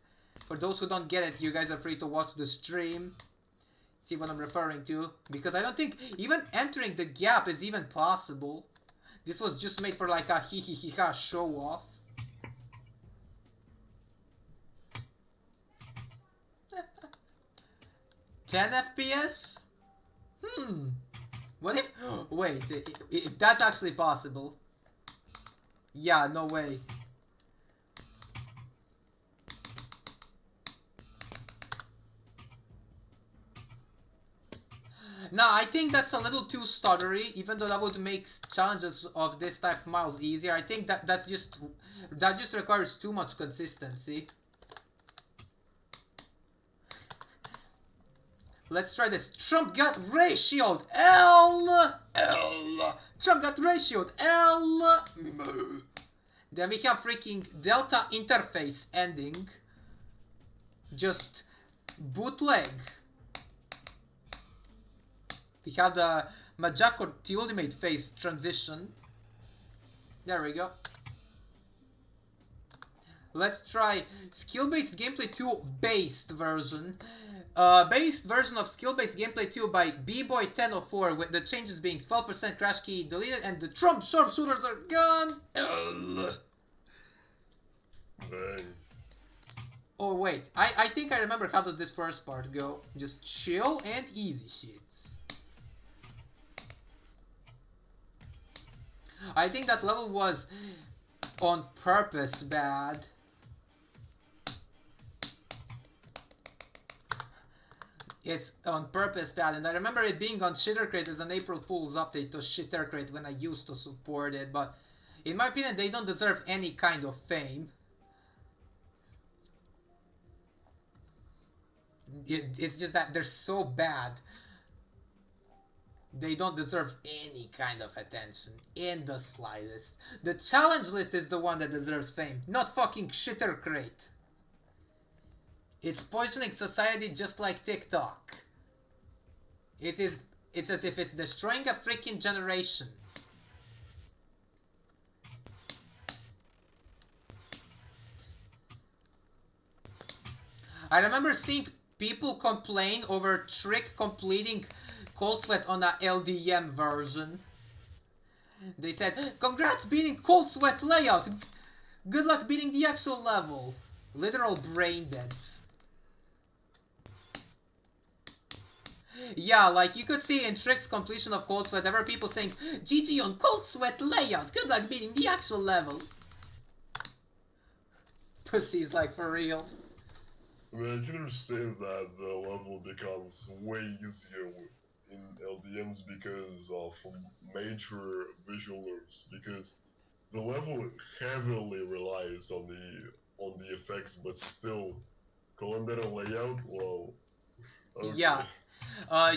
For those who don't get it, you guys are free to watch the stream. See what I'm referring to? Because I don't think even entering the gap is even possible. This was just made for like a hee-hee-hee-ha show off. $10 FPS? What if... Wait, if that's actually possible. Yeah, no way. No, I think that's a little too stuttery, even though that would make challenges of this type miles easier. I think that just requires too much consistency. Let's try this. Trump got ratioed L. Trump got ratioed L. Then we have freaking Delta interface ending. Just bootleg. We have the Majako to ultimate phase transition. There we go. Let's try skill-based gameplay 2 based version. Based version of skill-based gameplay 2 by bboy1004 with the changes being 12% crash key deleted and the Trump sharpshooters are gone. Dang. Oh wait, I think I remember how does this first part go. Just chill and easy shits. I think that level was on purpose bad. It's on purpose bad, and I remember it being on Shittercrate as an April Fool's update to Shittercrate when I used to support it, but in my opinion they don't deserve any kind of fame. It's just that they're so bad. They don't deserve any kind of attention in the slightest. The challenge list is the one that deserves fame, not fucking Shittercrate. It's poisoning society just like TikTok. It's as if it's destroying a freaking generation. I remember seeing people complain over Trick completing Cold Sweat on a LDM version. They said, congrats beating Cold Sweat layout. Good luck beating the actual level. Literal brain deads. Yeah, like you could see in Trick's completion of Cold Sweat, there were people saying, GG on Cold Sweat layout. Good luck beating the actual level. Pussies, like, for real. I mean, I can understand that the level becomes way easier in LDMs because of major visual nerves, because the level heavily relies on the effects, but still calling that a layout, well, okay. Yeah.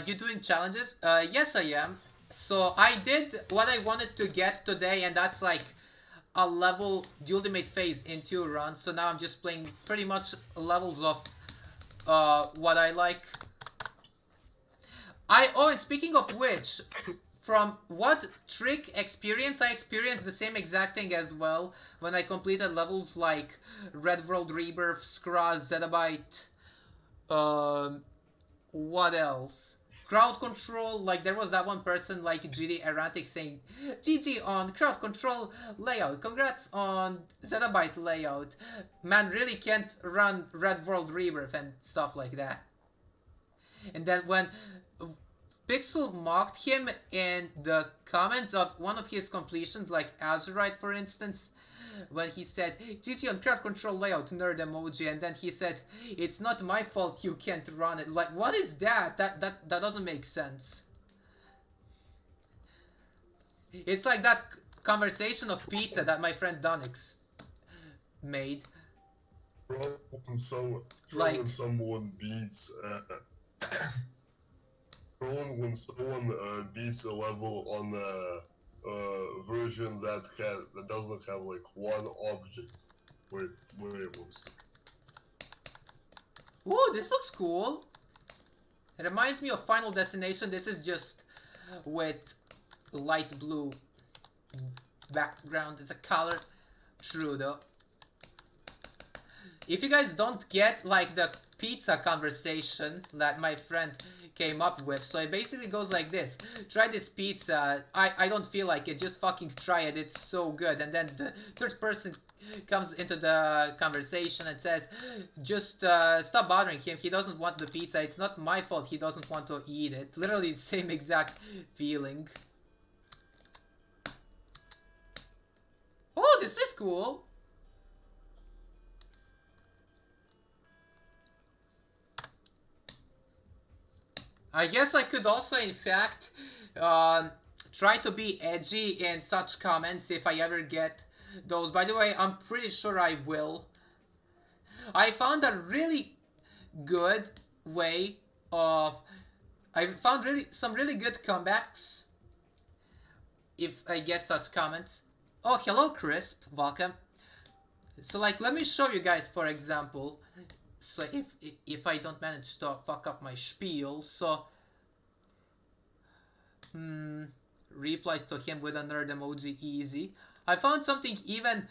You doing challenges? Yes I am. So I did what I wanted to get today, and that's like a level the ultimate phase in 2 runs. So now I'm just playing pretty much levels of what I like. Oh, and speaking of which, from what Trick experience, I experienced the same exact thing as well when I completed levels like Red World Rebirth, Skra, Zettabyte, what else? crowd control, like there was that one person like GD Erratic saying GG on crowd control layout, congrats on zettabyte layout, man really can't run Red World Rebirth and stuff like that. And then when Pixel mocked him in the comments of one of his completions, like Azurite for instance, when he said GG on crowd control layout nerd emoji, and then he said it's not my fault you can't run it. Like, what is that? That doesn't make sense. It's like that conversation of pizza that my friend Donix made. When someone beats when someone beats a level on a version that doesn't have like one object. Wait, whoops. Ooh, this looks cool. It reminds me of Final Destination. This is just with light blue background as a color. True though. If you guys don't get like the pizza conversation that my friend came up with, so it basically goes like this: try this pizza, I don't feel like it, just fucking try it, it's so good. And then the third person comes into the conversation and says, just stop bothering him, he doesn't want the pizza, it's not my fault he doesn't want to eat it. Literally the same exact feeling. Oh, this is cool. I guess I could also, in fact, try to be edgy in such comments if I ever get those. By the way, I'm pretty sure I will. I found a really good way of... I found some really good comebacks if I get such comments. Oh, hello, Crisp. Welcome. So, like, let me show you guys, for example... So if I don't manage to fuck up my spiel, so reply to him with a nerd emoji, easy. I found something even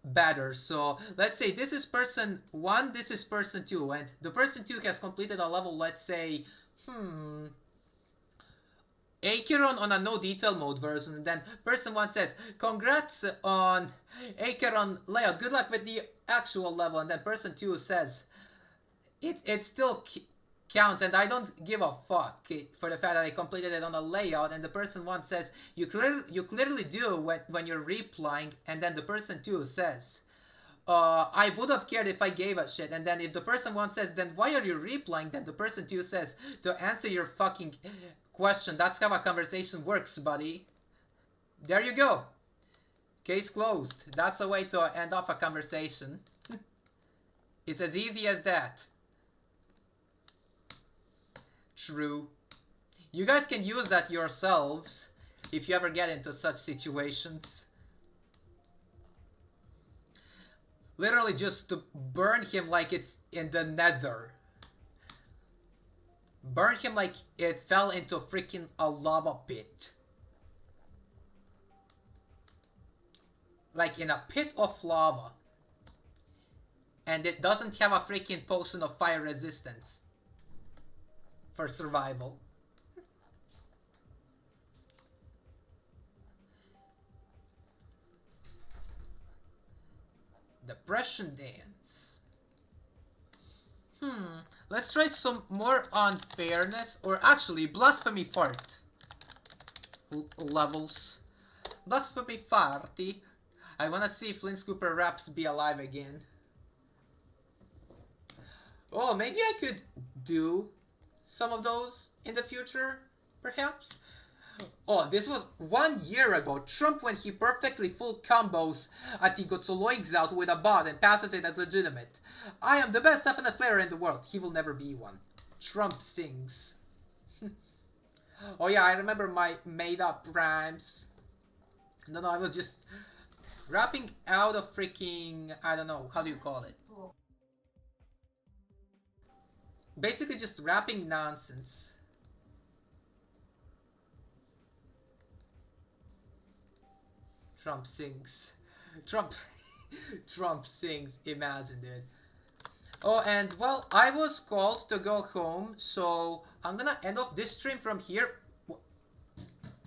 better. So let's say this is person 1, this is person 2, and the person 2 has completed a level, let's say, Acheron on a no detail mode version, and then person 1 says, congrats on Acheron layout, good luck with the actual level, and then person 2 says, it still counts and I don't give a fuck for the fact that I completed it on a layout, and the person 1 says, you clearly do when you're replying, and then the person 2 says, I would have cared if I gave a shit, and then if the person 1 says, then why are you replying, then the person 2 says, to answer your fucking question. That's how a conversation works, buddy. There you go. Case closed. That's a way to end off a conversation. It's as easy as that. True. You guys can use that yourselves if you ever get into such situations. Literally just to burn him like it's in the nether. Burn him like it fell into freaking a lava pit. Like in a pit of lava. And it doesn't have a freaking potion of fire resistance for survival. Depression dance. Let's try some more unfairness, or actually blasphemy fart levels. Blasphemy farty. I wanna see Flint Scooper Raps be alive again. Oh, maybe I could do some of those in the future, perhaps? Oh, this was 1 year ago. Trump when he perfectly full combos at the Gotsoloigs out with a bot and passes it as legitimate. I am the best FNF player in the world. He will never be one. Trump sings. Oh yeah, I remember my made up rhymes. No, I was just rapping out of freaking, I don't know, how do you call it? Basically just rapping nonsense. Trump sings. Trump sings. Imagine, dude. Oh, and well, I was called to go home, so I'm gonna end off this stream from here.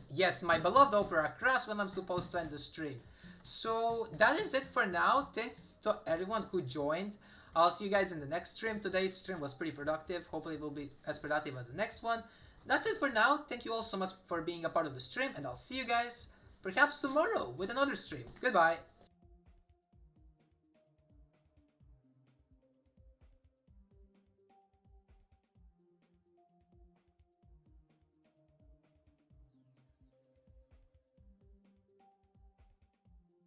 Yes, my beloved opera crashed when I'm supposed to end the stream. So that is it for now. Thanks to everyone who joined. I'll see you guys in the next stream. Today's stream was pretty productive. Hopefully it will be as productive as the next one. That's it for now. Thank you all so much for being a part of the stream, and I'll see you guys perhaps tomorrow with another stream. Goodbye.